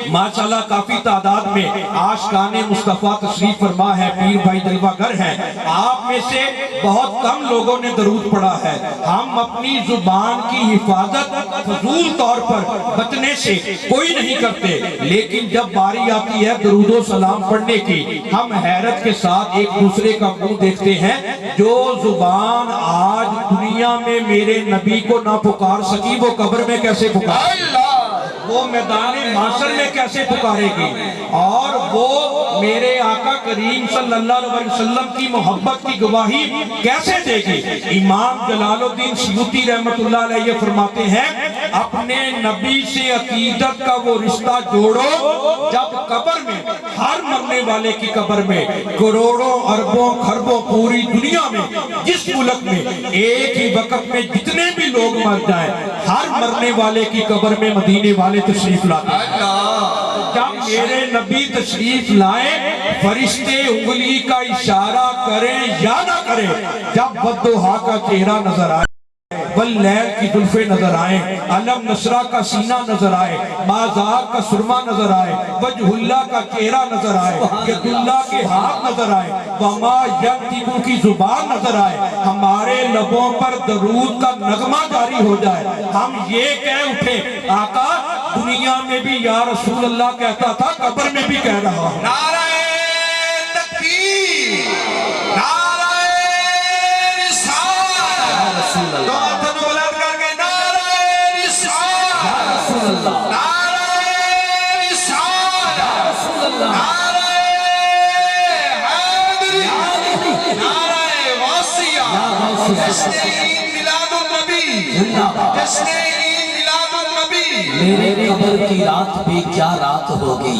ماشاءاللہ کافی تعداد میں عاشقان مصطفیٰ تشریف فرما ہے، پیر بھائی جلوہ گر ہیں، آپ میں سے بہت کم لوگوں نے درود پڑھا ہے۔ ہم اپنی زبان کی حفاظت فضول طور پر بچنے سے کوئی نہیں کرتے، لیکن جب باری آتی ہے درود و سلام پڑھنے کی، ہم حیرت کے ساتھ ایک دوسرے کا منہ دیکھتے ہیں۔ جو زبان آج دنیا میں میرے نبی کو نہ پکار سکی وہ قبر میں کیسے پکارے گی؟ وہ میدان محشر میں کیسے پکارے گی؟ اور وہ میرے آقا کریم صلی اللہ علیہ وسلم کی محبت کی گواہی کیسے دے گی؟ امام جلال الدین سیوطی رحمت اللہ علیہ فرماتے ہیں، اپنے نبی سے عقیدت کا وہ رشتہ جوڑو جب قبر میں، ہر مرنے والے کی قبر میں، کروڑوں اربوں خربوں پوری دنیا میں جس ملک میں ایک ہی وقت میں جتنے بھی لوگ مر جائیں، ہر مرنے والے کی قبر میں مدینے والے تشریف لاتے ہیں۔ جب میرے نبی تشریف لائیں، فرشتے انگلی کا اشارہ کریں یا نہ کریں، جب والضحیٰ کا چہرہ نظر آئے، واللیل کی زلفیں نظر آئیں، علم نشرہ کا سینہ نظر آئے، مازاق کا سرما نظر آئے، وجہ اللہ کا چہرہ نظر آئے، ید اللہ کے ہاتھ نظر آئے، وما ینطق کی زبان نظر آئے، ہمارے لبوں پر درود کا نغمہ جاری ہو جائے، ہم یہ کہہ اٹھے آقا دنیا میں بھی یا رسول اللہ کہتا تھا، قبر میں بھی کہہ رہا ہوں۔ نعرہ تکبیر، نعرہ رسالت، دو ہاتھوں بلند کر کے نعرہ رسالت، نعرہ رسالت، نعرہ حیدری، نعرہ غوثیہ، جشن عید میلاد النبی، جشن عید میلاد النبی۔ میرے قبر کی رات بھی کیا رات ہوگی،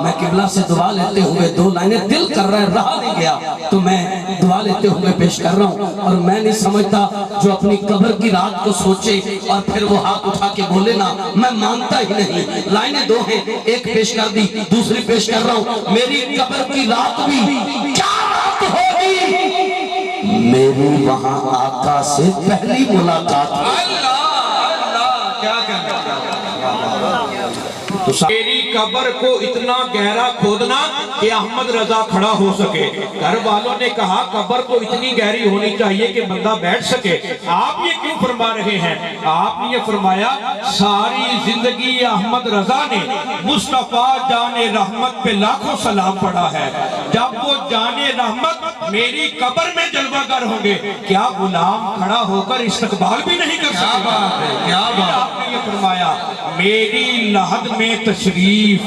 میں قبلہ سے دعا لیتے ہوئے دو لائنیں دل کر رہے رہا نہیں گیا تو میں دعا لیتے ہوئے پیش کر رہا ہوں۔ اور میں نہیں سمجھتا جو اپنی قبر کی رات کو سوچے اور پھر وہ ہاتھ اٹھا کے بولے نا، میں مانتا ہی نہیں۔ لائنیں دو ہیں، ایک پیش کر دی، دوسری پیش کر رہا ہوں۔ میری قبر کی رات بھی کیا رات ہوگی، میری وہاں آقا سے پہلی ملاقات ہوگی۔ کیا کہنا میری قبر کو اتنا گہرا کھودنا کہ احمد رضا کھڑا ہو سکے۔ گھر والوں نے کہا قبر تو اتنی گہری ہونی چاہیے کہ بندہ بیٹھ سکے، آپ یہ کیوں فرما رہے ہیں؟ آپ نے یہ فرمایا ساری زندگی احمد رضا نے مصطفیٰ جان رحمت پہ لاکھوں سلام پڑھا ہے، جب وہ جان رحمت میری قبر میں جلوہ گر ہوں گے کیا غلام کھڑا ہو کر استقبال بھی نہیں کر سکے؟ کیا بات ہے، کیا بات ہے۔ آپ نے یہ فرمایا میری لحد میں تشریف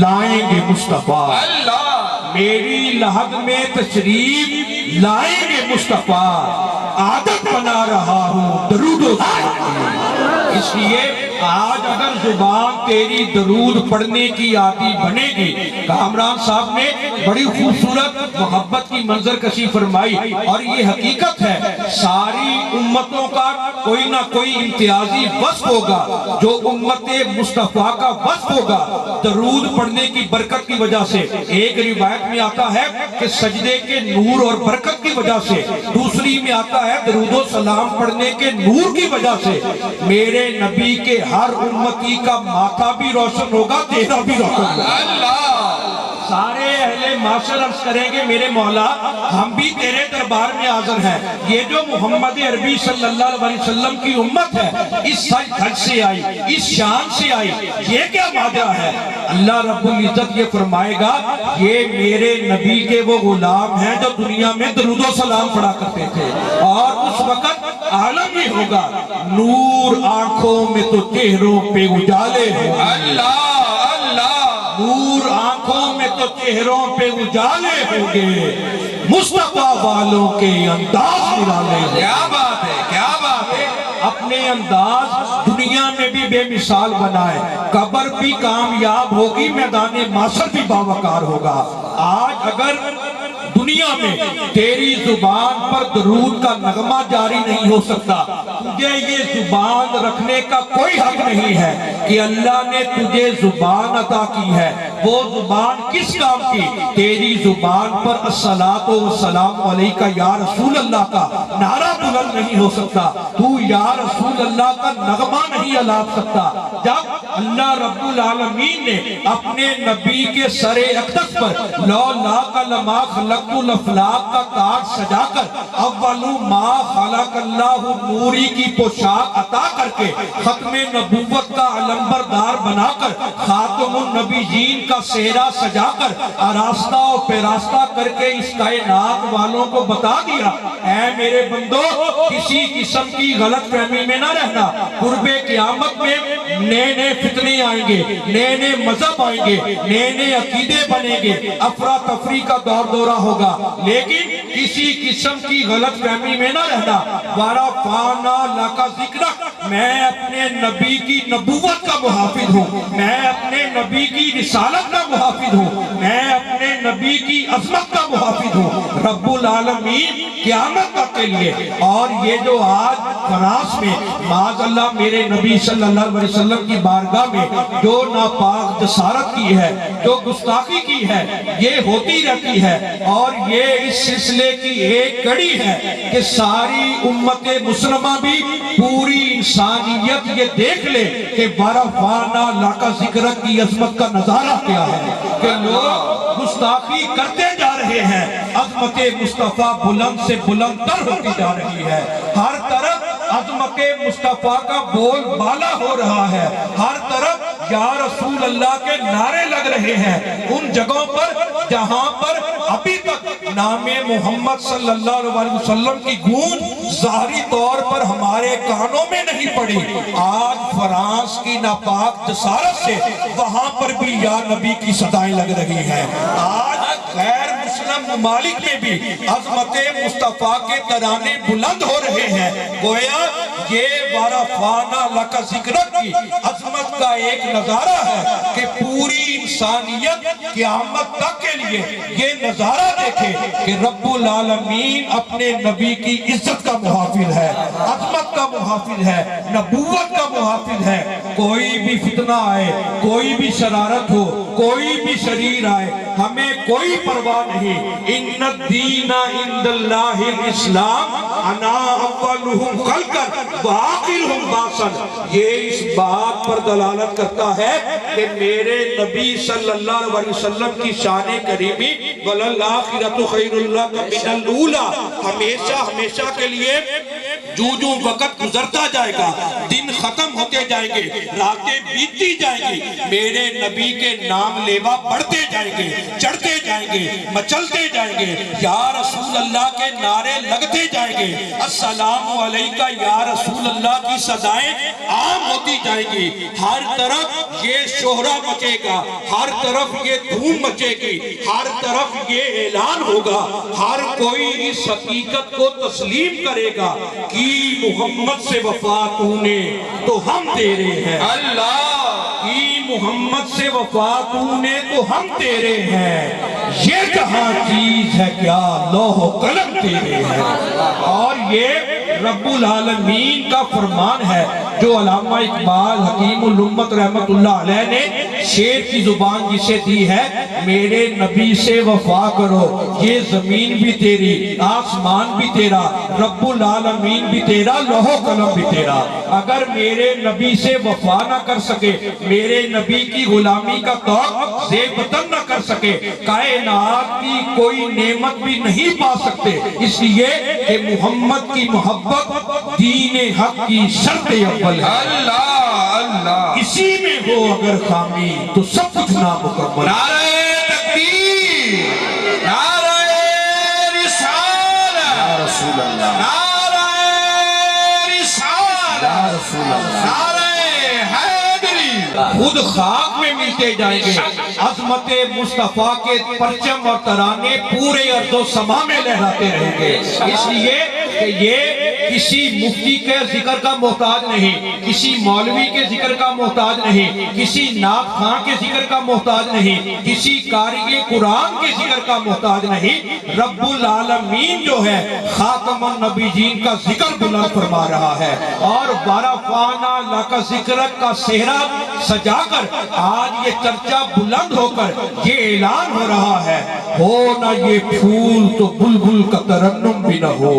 لائیں گے مصطفیٰ، اللہ میری لحد میں تشریف لائیں گے مصطفیٰ، عادت بنا رہا ہوں درود و سلام۔ اس لیے آج اگر زبان تیری درود پڑھنے کی عادی بنے گی، کامران صاحب نے بڑی خوبصورت محبت کی منظر کشی فرمائی، اور یہ حقیقت ہے ساری امتوں کا کوئی نہ کوئی امتیازی وصف ہوگا، جو امت مصطفیٰ کا وصف ہوگا درود پڑھنے کی برکت کی وجہ سے۔ ایک روایت میں آتا ہے کہ سجدے کے نور اور برکت کی وجہ سے، دوسری میں آتا ہے درود و سلام پڑھنے کے نور کی وجہ سے میرے نبی کے ہر امتی کا ماتھا بھی روشن ہوگا، چہرہ بھی روشن ہوگا۔ سارے اہل معاشر عرض کریں گے میرے مولا ہم بھی تیرے دربار میں حاضر ہیں، یہ جو محمد عربی صلی اللہ علیہ وسلم کی امت ہے اس سج دھج سے آئی، اس شان سے آئی، یہ کیا ماجرا ہے؟ اللہ رب العزت یہ فرمائے گا یہ میرے نبی کے وہ غلام ہیں جو دنیا میں درود و سلام پڑھا کرتے تھے، اور اس وقت عالم یہ ہوگا نور آنکھوں میں تو چہروں پہ اجالے ہیں، اللہ نور آنکھوں میں تو چہروں پہ اجالے ہوں گے، مصطفیٰ والوں کے انداز نرالے ہیں۔ کیا بات ہے، کیا بات ہے۔ اپنے انداز دنیا میں بھی بے مثال بنائے، قبر بھی کامیاب ہوگی، میدان محشر بھی باوقار ہوگا۔ آج اگر دنیا میں تیری زبان پر درود کا نغمہ جاری نہیں ہو سکتا. تجھے یہ زبان رکھنے کا کوئی حق نہیں ہے کہ اللہ نے تجھے زبان عطا کی ہے. وہ زبان کس کام کی؟ تیری زبان پر الصلاۃ والسلام علیکہ یا رسول اللہ کا نعرہ بلند نہیں ہو سکتا. تو یا رسول اللہ کا نغمہ نہیں الاپ سکتا. جب اللہ رب العالمین نے اپنے نبی کے سر اقدس پر لولاک لما خلقت الافلاق کا تاج سجا کر اول ما خلق اللہ نوری کی پوشاک عطا کر کے ختم نبوت کا علمبردار بنا کر خاتم النبیین کا سہرا سجا کر آراستہ و پیراستہ کر کے اس کائنات والوں کو بتا دیا، اے میرے بندو کسی قسم کی غلط فہمی میں نہ رہنا. قرب قیامت میں نئے نئے فتنے آئیں گے، نئے نئے مذہب آئیں گے، نئے نئے عقیدے بنیں گے، افراتفری کا دور دورہ ہوگا، لیکن کسی قسم کی غلط فہمی میں نہ رہنا. وَرَفَعْنَا لَكَ ذِكْرَكَ، میں اپنے نبی کی نبوت کا محافظ ہوں، میں اپنے نبی کی رسالت کا محافظ ہوں، میں اپنے نبی کی عظمت کا محافظ ہوں رب العالمین قیامت تک کے لیے. اور یہ جو آج فراس میں معاذ اللہ میرے نبی صلی اللہ علیہ وسلم کی بارگاہ میں جو ناپاک جسارت کی ہے، جو گستاخی کی ہے، یہ ہوتی رہتی ہے. اور یہ اس سلسلے کی ایک کڑی ہے کہ ساری امت مسلمہ بھی، پوری انسانیت یہ دیکھ لے کہ وَرَفَعْنَا لَكَ ذِكْرَكَ کی عظمت کا نظارہ کیا ہے کہ لوگ گستاخی کرتے جا رہے ہیں، عظمت مصطفیٰ بلند سے بلند تر ہوتی جا رہی ہے. ہر طرف عظمت مصطفیٰ کا بول بالا ہو رہا ہے، ہر طرف یا رسول اللہ کے نعرے لگ رہے ہیں. ان جگہوں پر جہاں پر ابھی تک نام محمد صلی اللہ علیہ وسلم کی گونج ظاہری طور پر ہمارے کانوں میں نہیں پڑی، آج فرانس کی ناپاک جسارت سے وہاں پر بھی یا نبی کی صدائیں لگ رہی ہیں. آج غیر مسلم ممالک میں بھی عظمت مصطفیٰ کے ترانے بلند ہو رہے ہیں. گویا یہ وَرَفَعْنَا لَكَ ذِكْرَكَ کی عظمت کا ایک نظارہ ہے کہ پوری انسانیت قیامت تک کے لیے یہ نظارہ دیکھے کہ رب العالمین اپنے نبی کی عزت کا محافظ ہے، عظمت کا محافظ ہے، نبوت کا محافظ ہے. کوئی بھی فتنہ آئے، کوئی بھی شرارت ہو، کوئی بھی شریر آئے، ہمیں کوئی پرواہ نہیں. ان الدین عند اللہ الاسلام انا اولہم خلقا وآخرہم باسا. یہ اس بات پر دلالت کرتا ہے کہ میرے نبی صلی اللہ علیہ وسلم کی شان کریمی وَلَلْآخِرَةُ خَيْرٌ لَكَ مِنَ الْأُولَىٰ، ہمیشہ ہمیشہ کے لیے جو جو وقت گزرتا جائے گا، دن ختم ہوتے جائیں گے، راتیں بیتتی جائیں گی، میرے نبی کے نام لیوا بڑھتے جائیں گے، چڑھتے جائیں گے، مچلتے جائیں گے، یا رسول اللہ کے نعرے لگتے جائیں گے، السلام علیکہ یا رسول اللہ کی صدائیں عام ہوتی جائیں گی. ہر طرف یہ شہرہ مچے گا، ہر طرف یہ دھوم مچے گی، ہر طرف یہ اعلان ہوگا، ہر کوئی اس حقیقت کو تسلیم کرے گا کہ محمد سے وفا تو نے تو ہم تیرے ہیں. اللہ کی محمد سے وفا تو نے تو ہم تیرے ہیں. یہ جہاں چیز ہے کیا لوح و قلم تیرے ہیں. اور یہ رب العالمین کا فرمان ہے جو علامہ اقبال حکیم الامت رحمت اللہ علیہ نے شیر کی زبان جسے دی ہے، میرے نبی سے وفا کرو، یہ زمین بھی تیری، آسمان بھی تیرا، رب العالمین بھی تیرا، لوح و قلم بھی تیرا. اگر میرے نبی سے وفا نہ کر سکے، میرے نبی کی غلامی کا توق زیب وطن نہ کر سکے، کائنات کی کوئی نعمت بھی نہیں پا سکتے. اس لیے کہ محمد کی محبت دین حق کی شرط اول ہے. اللہ اللہ اسی میں ہو اگر خامی تو سب کچھ نامکمل. نعرہ تکبیر، نعرہ رسالہ، یا رسول اللہ، نعرہ رسالہ، یا رسول اللہ، نعرہ حیدری. خود خاک میں ملتے جائیں گے. عظمت مصطفیٰ کے پرچم اور ترانے پورے ارض و سما میں لہراتے رہیں گے. اس لیے کہ یہ کسی مفتی کے ذکر کا محتاج نہیں، کسی مولوی کے ذکر کا محتاج نہیں، کسی نعت خواں کے ذکر کا محتاج نہیں، کسی قاری قرآن کے ذکر کا محتاج نہیں۔ رب العالمین جو ہے خاتم النبیین کا ذکر بلند فرما رہا ہے، اور وَرَفَعْنَا لَكَ ذِكْرَكَ کا صحرا سجا کر آج یہ چرچا بلند ہو کر یہ اعلان ہو رہا ہے، ہو نہ یہ پھول تو بلبل کا ترنم بھی نہ ہو،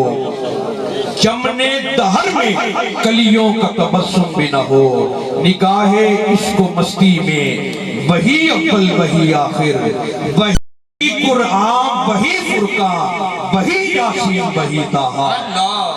چمن دہر میں کلیوں کا تبسم بھی نہ ہو، نگاہ عشق و مستی میں وہی اول وہی آخر، وہی قرآن وہی فرقان وہی یاسین وہی طٰہٰ۔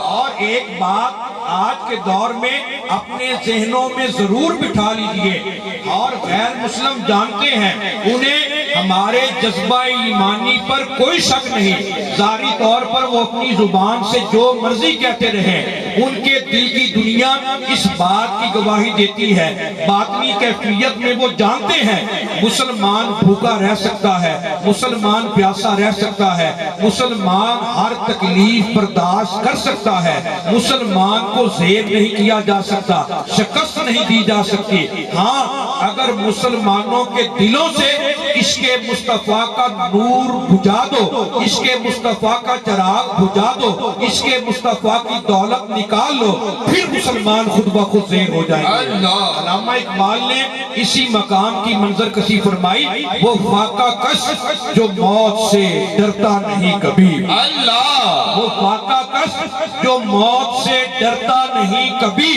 اور ایک بات آج کے دور میں اپنے ذہنوں میں ضرور بٹھا لیجئے، اور غیر مسلم جانتے ہیں، انہیں ہمارے جذبہ ایمانی پر کوئی شک نہیں، ظاہری طور پر وہ اپنی زبان سے جو مرضی کہتے رہیں، ان کے دل کی دنیا اس بات کی گواہی دیتی ہے، باطنی کیفیت میں وہ جانتے ہیں مسلمان بھوکا رہ سکتا ہے، مسلمان پیاسا رہ سکتا ہے، مسلمان ہر تکلیف برداشت کر سکتا ہے، مسلمان کو زیر نہیں کیا جا سکتا، شکست نہیں دی جا سکتی۔ ہاں اگر مسلمانوں کے دلوں سے عشق مصطفیٰ کا نور بجھا دو، عشق مصطفیٰ کا چراغ بجھا دو، عشق مصطفیٰ کی دولت نکال لو، پھر مسلمان خود بخود زیر ہو جائیں گے۔ علامہ اقبال نے اسی مقام کی منظر کشی فرمائی، وہ فاقہ کش جو موت سے ڈرتا نہیں کبھی، وہ فاقہ کش جو موت سے ڈرتا نہیں کبھی،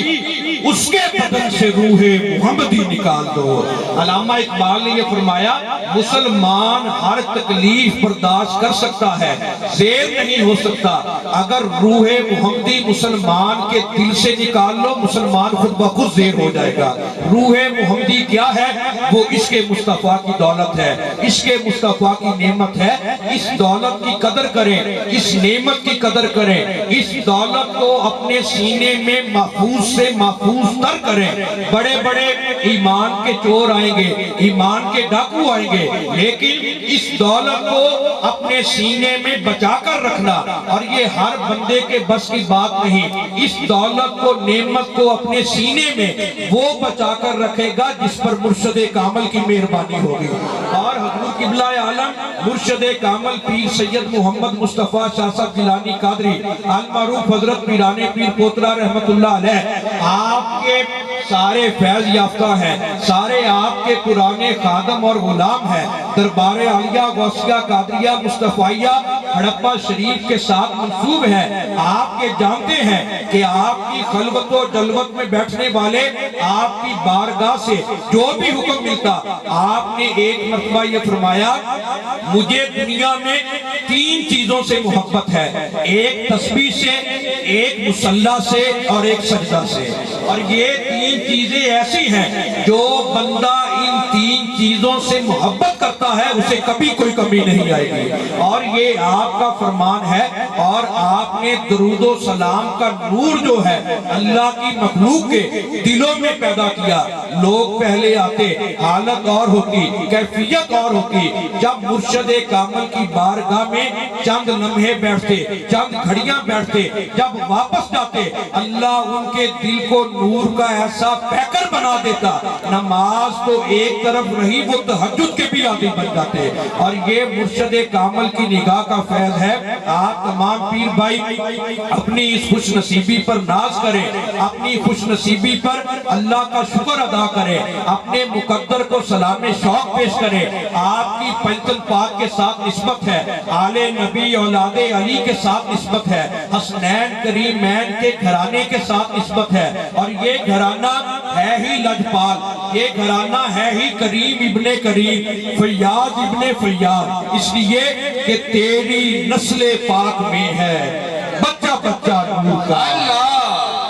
اس کے بدن سے روح محمدی نکال دو۔ علامہ اقبال نے یہ فرمایا، مسلمان ہر تکلیف برداشت کر سکتا ہے، زیر نہیں ہو سکتا، اگر روح محمدی مسلمان کے دل سے نکال لو، مسلمان خود بخود زیر ہو جائے گا۔ روح محمدی کیا ہے؟ وہ عشق مصطفیٰ کی دولت ہے، عشق مصطفیٰ کی نعمت ہے۔ اس دولت کی قدر کریں، اس نعمت کی قدر کریں، اس دولت کو اپنے سینے میں محفوظ سے محفوظ تر کریں۔ بڑے بڑے ایمان کے چور آئیں گے، ایمان کے ڈاکو آئیں گے، لیکن اس دولت کو اپنے سینے میں بچا کر رکھنا، اور یہ ہر بندے کے بس کی بات نہیں۔ اس دولت کو، نعمت کو اپنے سینے میں وہ بچا کر رکھے گا جس پر مرشد کامل کی مہربانی ہوگی۔ اور حضور قبلہ عالم مرشد کامل پیر سید محمد مصطفیٰ شاہ صاحب جیلانی قادری المعروف حضرت پیران پیر پوترا رحمت اللہ علیہ، آپ کے سارے فیض یافتہ ہیں، سارے آپ کے پرانے خادم اور غلام ہیں، دربار عالیہ غوثیہ قادریہ مصطفیہ ہڑپا شریف کے ساتھ منسوب ہیں۔ آپ کے جانتے ہیں کہ آپ کی خلوت و جلوت میں بیٹھنے والے آپ کی بارگاہ سے جو بھی حکم ملتا، آپ نے ایک مرتبہ یہ فرمایا، مجھے دنیا میں 3 چیزوں سے محبت ہے، ایک تسبیح سے، ایک مصلی سے، اور ایک سجدہ سے۔ اور یہ 3 چیزیں ایسی ہیں جو بندہ ان 3 چیزوں سے محبت کرتا ہے، اسے کبھی کوئی کمی نہیں آئے گی، اور یہ آپ کا فرمان ہے۔ اور آپ نے درود و سلام کا نور جو ہے اللہ کی مخلوق کے دلوں میں پیدا کیا۔ لوگ پہلے آتے، حالت اور ہوتی، کیفیت اور ہوتی، جب مرشد کامل کی بارگاہ میں چند لمحے بیٹھتے، چند گھڑیاں بیٹھتے، جب واپس جاتے، اللہ ان کے دل کو نور کا ایسا پیکر بنا دیتا، نماز تو ایک طرف رہی، وہ تہجد کے بھی عادی بن جاتے۔ اور یہ مرشد کامل کی نگاہ کا فیض ہے۔ آپ تمام پیر بھائی اپنی اس خوش نصیبی پر ناز کریں، اپنی خوش نصیبی پر اللہ کا شکر ادا کریں، اپنے مقدر کو سلام شوق پیش کریں۔ آپ کی پنجتن پاک کے ساتھ نسبت ہے، آل نبی اولاد علی کے ساتھ نسبت ہے، حسنین کریمین کے گھرانے کے ساتھ نسبت ہے، اور یہ گھرانہ ہے ہی لجپال، یہ گھرانہ ہے ہی کریم ابن کریم، فیاض ابن فیاض، اس لیے کہ تیری نسل پاک میں ہے بچہ بچہ نور کا،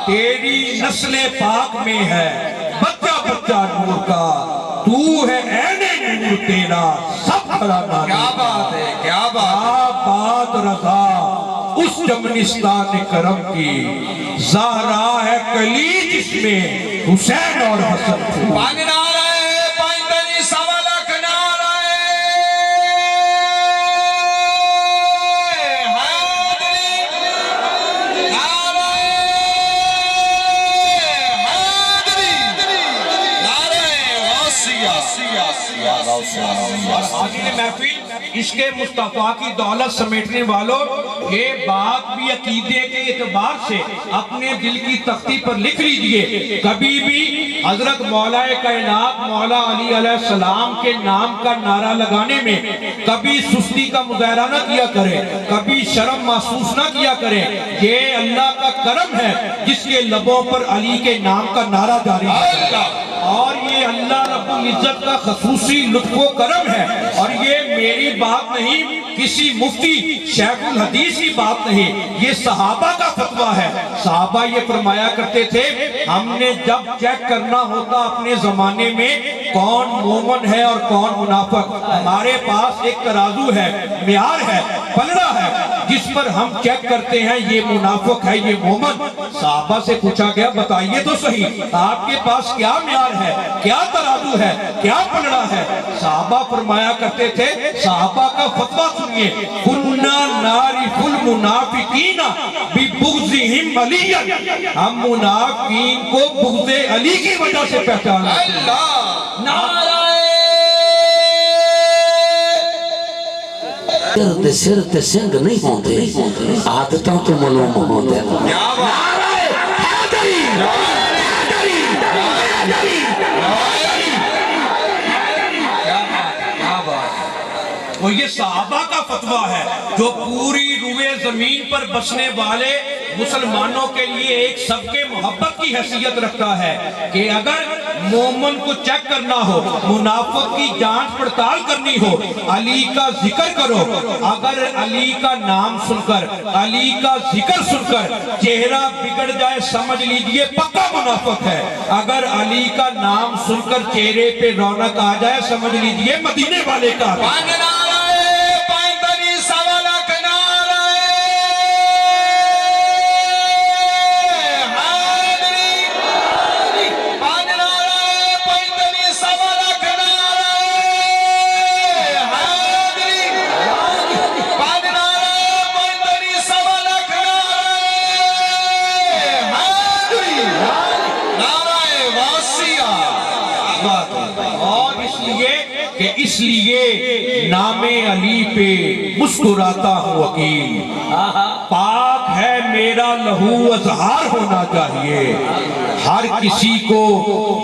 تیری نسل پاک میں ہے بچہ بچہ نور کا، تو ہے عین نور تیرا سب گھرانہ۔ کیا بات ہے، کیا بات رضا اس جمنستان کرم کی، زہرا ہے کلی جس میں حسین اور حسن تھے۔ پانی نعرہ ہے، پائنتنی سوا لاکھ نعرہ ہے، حیدری، نعرہ ہے حاضرین محفل، عشق مصطفیٰ کی دولت سمیٹنے والوں، یہ بات بھی عقیدے کے اعتبار سے اپنے دل کی تختی پر لکھ لیجئے، کبھی بھی حضرت مولا کائنات مولا علی علیہ السلام کے نام کا نعرہ لگانے میں کبھی سستی کا مظاہرہ نہ کیا کرے، کبھی شرم محسوس نہ کیا کرے۔ یہ اللہ کا کرم ہے جس کے لبوں پر علی کے نام کا نعرہ جاری ہے، اور یہ اللہ رب العزت کا خصوصی لطف و کرم ہے، اور یہ میری بات نہیں، کسی مفتی شیخ الحدیث کی بات نہیں، یہ صحابہ کا فتویٰ ہے۔ صحابہ یہ فرمایا کرتے تھے، ہم نے جب چیک کرنا ہوتا اپنے زمانے میں کون مومن ہے اور کون منافق، ہمارے پاس ایک ترازو ہے، معیار ہے، پلڑا ہے، جس پر ہم چیک کرتے ہیں یہ منافق ہے، یہ مومن۔ صحابہ سے پوچھا گیا، بتائیے تو صحیح، آپ کے پاس کیا معیار ہے، کیا ترازو ہے، کیا پلڑا ہے؟ صحابہ فرمایا کرتے تھے، صحابہ کا فتویٰ سنیے، کُنَّا نَعْرِفُ الْمُنَافِقِينَ بِبُغْضِهِمْ عَلِيًّا، ہم منافقین کو بغض علی کی وجہ سے پہچانتے ہیں۔ سر سر تے سنگ نہیں ہوندے، عادتاں تو معلوم ہوندے۔ وہ یہ صحابہ کا فتویٰ ہے جو پوری روئے زمین پر بسنے والے مسلمانوں کے لیے ایک سب کے محبت کی حیثیت رکھتا ہے کہ اگر مومن کو چیک کرنا ہو، منافق کی جانچ پڑتال کرنی ہو، علی کا ذکر کرو۔ اگر علی کا نام سن کر، علی کا ذکر سن کر چہرہ بگڑ جائے، سمجھ لیجئے پکا منافق ہے۔ اگر علی کا نام سن کر چہرے پہ رونق آ جائے، سمجھ لیجئے مدینے والے کا ہے۔ اس لیے نام علی پہ مسکراتا ہوں وکیل، پاک ہے میرا لہو اظہار ہونا چاہیے، ہر کسی کو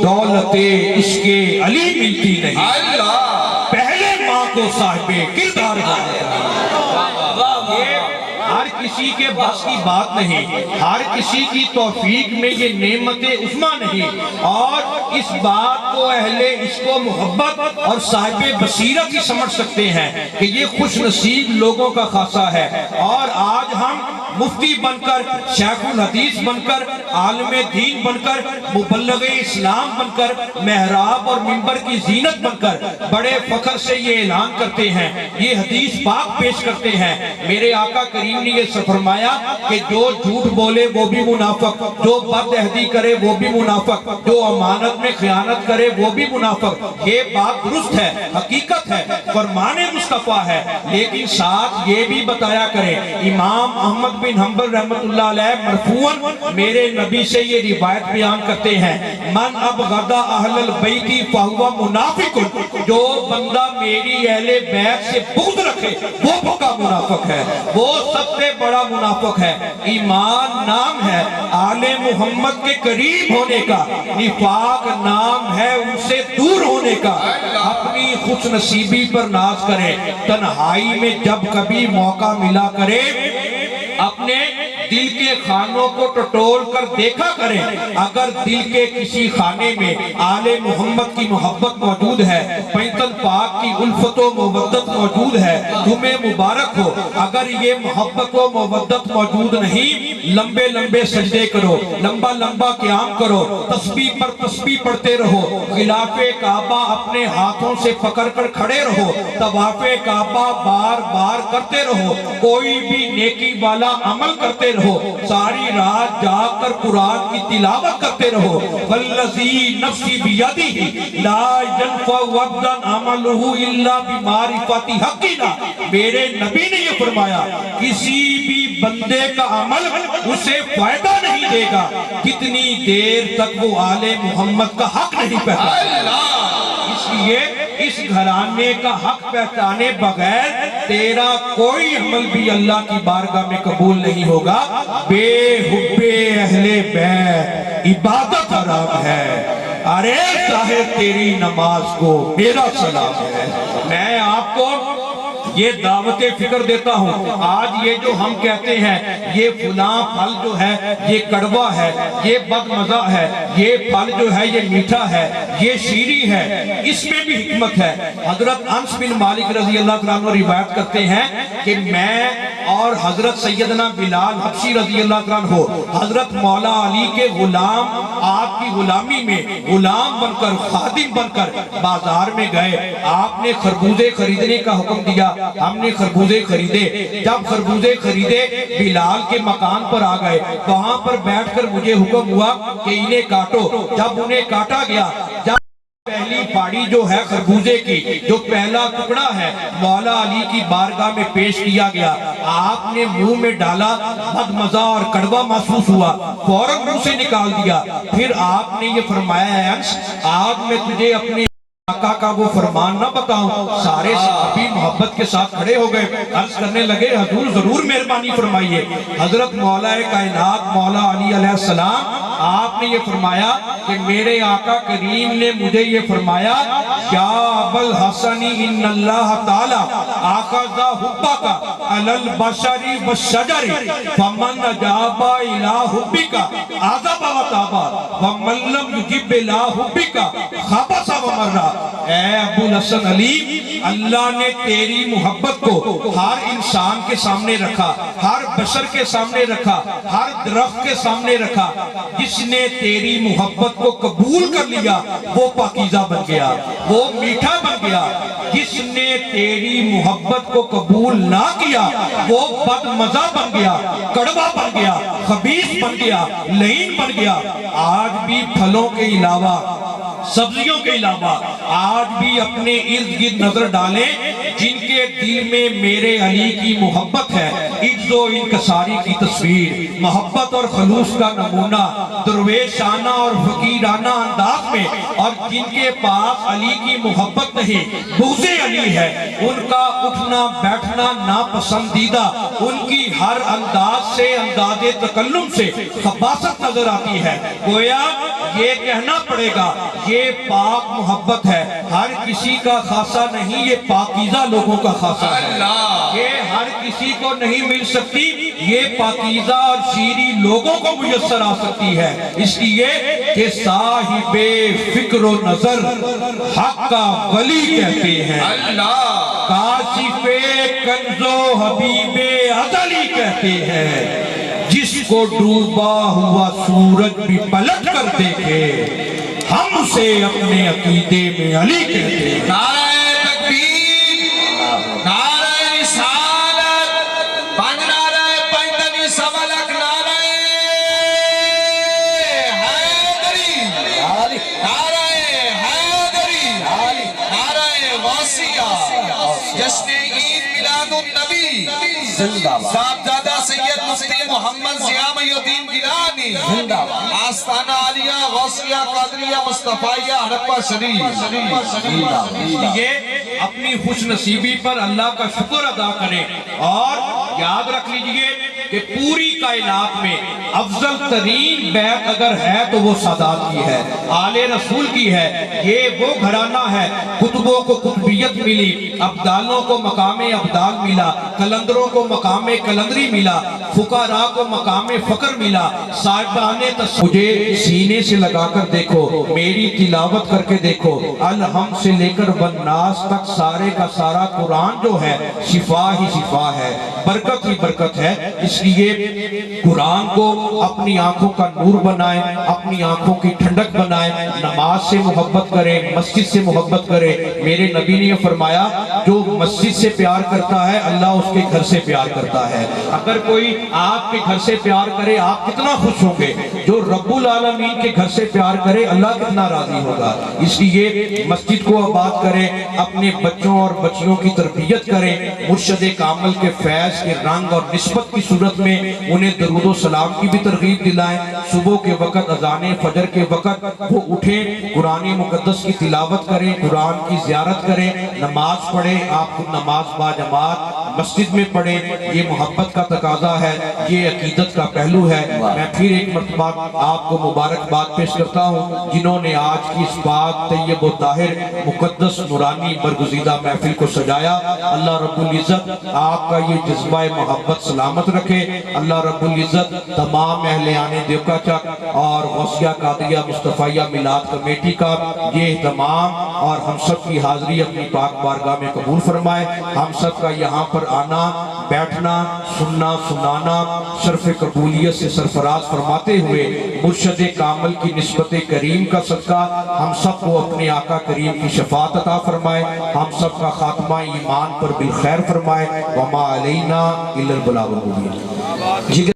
دولت عشق علی ملتی نہیں، پہلے ماں کو صاحب کردار ہے۔ ہر کسی کے بس کی بات نہیں، ہر کسی کی توفیق میں یہ نعمت عظمیٰ نہیں، اور اس بات کو اہل عشق و محبت اور صاحب بصیرت ہی سمجھ سکتے ہیں کہ یہ خوش نصیب لوگوں کا خاصہ ہے۔ اور آج ہم مفتی بن کر، شیخ الحدیث بن کر، عالم دین بن کر، مبلغ اسلام بن کر، محراب اور منبر کی زینت بن کر بڑے فخر سے یہ اعلان کرتے ہیں، یہ حدیث پاک پیش کرتے ہیں۔ میرے آقا کریم نے یہ فرمایا کہ جو جھوٹ بولے وہ بھی منافق، جو بد عہدی کرے وہ بھی منافق، جو امانت میں خیانت کرے وہ بھی منافق۔ یہ بات درست ہے، حقیقت ہے، فرمان مصطفیٰ ہے، لیکن ساتھ یہ بھی بتایا کرے، امام احمد بن حنبل رحمت اللہ علیہ مرفوعاً میرے نبی سے یہ روایت بیان کرتے ہیں، من ابغض اہل البیت فہو منافق، جو بندہ میری اہل بیت سے بغض رکھے وہ پکا منافق ہے، وہ سب سے بڑا منافق ہے۔ ایمان نام ہے آل محمد کے قریب ہونے کا، نفاق نام ہے ان سے دور ہونے کا۔ اپنی خوش نصیبی پر ناز کرے، تنہائی میں جب کبھی موقع ملا کرے، اپنے دل کے خانوں کو ٹٹول کر دیکھا کریں، اگر دل کے کسی خانے میں آل محمد کی محبت موجود ہے، پیتن پاک کی الفت و مودت موجود ہے، تمہیں مبارک ہو۔ اگر یہ محبت و مودت موجود نہیں، لمبے لمبے سجدے کرو، لمبا لمبا قیام کرو، تسبیح پر تسبیح پڑھتے رہو، خلاف کعبہ اپنے ہاتھوں سے پکڑ کر کھڑے رہو، طواف کعبہ بار بار کرتے رہو، کوئی بھی نیکی والا عمل کرتے رہو، ساری رات جاگ کر قرآن کی تلاوت کرتے رہو۔ والذی نفسی بیدہ لا ینفع عبدا عملہ الا بمعرفت حقنا، میرے نبی نے یہ فرمایا کسی بھی بندے کا عمل اسے فائدہ نہیں دے گا کتنی دیر تک وہ آل محمد کا حق نہیں پہچانے۔ اس لیے اس گھرانے کا حق پہچانے بغیر تیرا کوئی عمل بھی اللہ کی بارگاہ میں قبول نہیں ہوگا۔ بے حب اہل بیت عبادت حرام ہے، ارے چاہے تیری نماز کو میرا سلام ہے۔ میں آپ کو یہ دعوت فکر دیتا ہوں، آج یہ جو ہم کہتے ہیں یہ فلاں پھل جو ہے یہ کڑوا ہے، یہ بد مزہ ہے، یہ پھل جو ہے یہ میٹھا ہے، یہ شیریں ہے، اس میں بھی حکمت ہے۔ حضرت انس بن مالک رضی اللہ عنہ روایت کرتے ہیں کہ میں اور حضرت سیدنا بلال حبشی رضی اللہ عنہ حضرت مولا علی کے غلام آپ کی غلامی میں غلام بن کر خادم بن کر بازار میں گئے، آپ نے خربوزے خریدنے کا حکم دیا، ہم نے خربوزے خریدے، جب خربوزے خریدے بلال کے مکان پر آ گئے، وہاں پر بیٹھ کر مجھے حکم ہوا کہ انہیں کاٹو، جب انہیں کاٹا گیا، جب پہلی پاڑی جو ہے خربوزے کی جو پہلا ٹکڑا ہے مولا علی کی بارگاہ میں پیش کیا گیا، آپ نے منہ میں ڈالا، بد مزہ اور کڑوا محسوس ہوا، فوراً منہ سے نکال دیا، پھر آپ نے یہ فرمایا ہے انس آج میں تجھے اپنے آقا کا وہ فرمان نہ بتاؤں۔ سارے صحابی محبت کے ساتھ کھڑے ہو گئے، عرض کرنے لگے حضور ضرور مہربانی فرمائیے۔ حضرت مولا کائنات مولا علی علیہ السلام آپ نے یہ فرمایا کہ میرے آقا کریم نے مجھے یہ فرمایا یا ابل حسنی ان اللہ تعالی آخذ حبک علی البشر والشجر فمن اجاب الی حبک عذب وتابا ومن لم یجب الی حبک خبث ومر۔ اے ابو الحسن علی، اللہ نے تیری محبت کو ہر انسان کے سامنے رکھا، ہر بشر کے سامنے رکھا، ہر درخت کے سامنے رکھا، جس نے تیری محبت کو قبول کر لیا وہ پاکیزہ بن گیا، وہ میٹھا بن گیا، جس نے تیری محبت کو قبول نہ کیا وہ بد مزہ بن گیا، کڑوا بن گیا، خبیث بن گیا، لعین بن گیا۔ آج بھی پھلوں کے علاوہ سبزیوں کے علاوہ آج بھی اپنے ارد گرد نظر ڈالیں جن کے دل میں میرے علی کی محبت ہے، عجز و انکساری کی تصویر، محبت اور خلوص کا نمونہ، درویشانہ اور فقیرانہ انداز میں، اور جن کے پاس علی کی محبت نہیں بغض علی ہے، ان کا اٹھنا بیٹھنا ناپسندیدہ، ان کی ہر انداز سے انداز تکلم سے خباثت نظر آتی ہے۔ گویا یہ کہنا پڑے گا یہ پاک محبت ہے، ہر کسی کا خاصہ نہیں، یہ پاکیزہ لوگوں کا خاصہ ہے، یہ ہر کسی کو نہیں مل سکتی، یہ پاکیزہ اور شیریں لوگوں کو میسر آ سکتی ہے، اس لیے کہ صاحب فکر و نظر حق کا ولی کہتے ہیں، کاشف کنز و حبیب ازلی کہتے ہیں، جس کو ڈوبا ہوا سورج بھی پلٹ کر دیکھے ہم اسے اپنے عقیدے میں علی کہتے ہیں۔ نعرہ تکبیر، نعرہ رسالت، نعرہ پیدنی سوالک، نعرہ حیدری، نعرہ حیدری، نعرہ غوثیہ، جشن عید میلاد النبی، صاحبزادہ سید مفتی محمد ضیاء محی الدین گیلانی، آستانہ عالیہ غوثیہ قادریہ مصطفیہ ہڑپہ شریف۔ یہ اپنی خوش نصیبی پر اللہ کا شکر ادا کریں، اور یاد رکھ لیجئے کہ پوری کائنات میں افضل ترین بیعت اگر ہے تو وہ سادات کی ہے، آل رسول کی ہے، یہ وہ گھرانہ ہے، قطبوں کو قطبیت ملی، ابدالوں کو مقام ابدال ملا، کلندروں کو مقام کلندری ملا، فقراء کو مقام فقر ملا، صاحبان مجھے سینے سے لگا کر دیکھو، میری تلاوت کر کے دیکھو، الحم سے لے کر والناس تک سارے کا سارا قرآن جو ہے شفا ہی شفا ہے، برکت ہی برکت ہے، اس لیے قرآن کو اپنی آنکھوں کا نور بنائیں، اپنی آنکھوں کی ٹھنڈک بنائیں، نماز سے محبت کریں، مسجد سے محبت کریں۔ میرے نبی نے فرمایا جو مسجد سے پیار کرتا ہے اللہ اس کے گھر سے پیار کرتا ہے۔ اگر کوئی آپ کے گھر سے پیار کرے آپ کتنا خوش ہوں گے، جو رب العالمین کے گھر سے پیار کرے اللہ کتنا راضی ہوگا۔ اس لیے مسجد کو آباد کریں، اپنے بچوں اور بچیوں کی تربیت کریں، مرشد کامل کے فیض کے رنگ اور نسبت کی صورت خدمت میں انہیں درود و سلام کی بھی ترغیب دلائیں. صبح کے وقت اذان فجر کے وقت وہ اٹھیں, قرآن مقدس کی تلاوت کریں, قرآن کی زیارت کریں, نماز پڑھیں. آپ خود نماز با جماعت مسجد میں پڑھیں. یہ محبت کا تقاضا ہے, یہ عقیدت کا پہلو ہے. میں پھر ایک مرتبہ آپ کو مبارکباد پیش کرتا ہوں جنہوں نے آج کی اس پاک طیب و طاہر مقدس نورانی برگزیدہ محفل کو سجایا. اللہ رب العزت آپ کا یہ جذبہ محبت سلامت رکھے. اللہ رب العزت تمام اہل آنے دیوکا چک اور غوثیہ قادریہ مصطفیہ میلاد کمیٹی کا یہ اہتمام اور ہم سب کی حاضری اپنی پاک بارگاہ میں قبول فرمائے. ہم سب کا یہاں پر آنا, بیٹھنا, سننا, سنانا شرف قبولیت سے سرفراز فرماتے ہوئے مرشد کامل کی نسبت کریم کا صدقہ ہم سب کو اپنے آقا کریم کی شفاعت عطا فرمائے. ہم سب کا خاتمہ ایمان پر بالخیر فرمائے. وما علینا الا البلاغ المبین.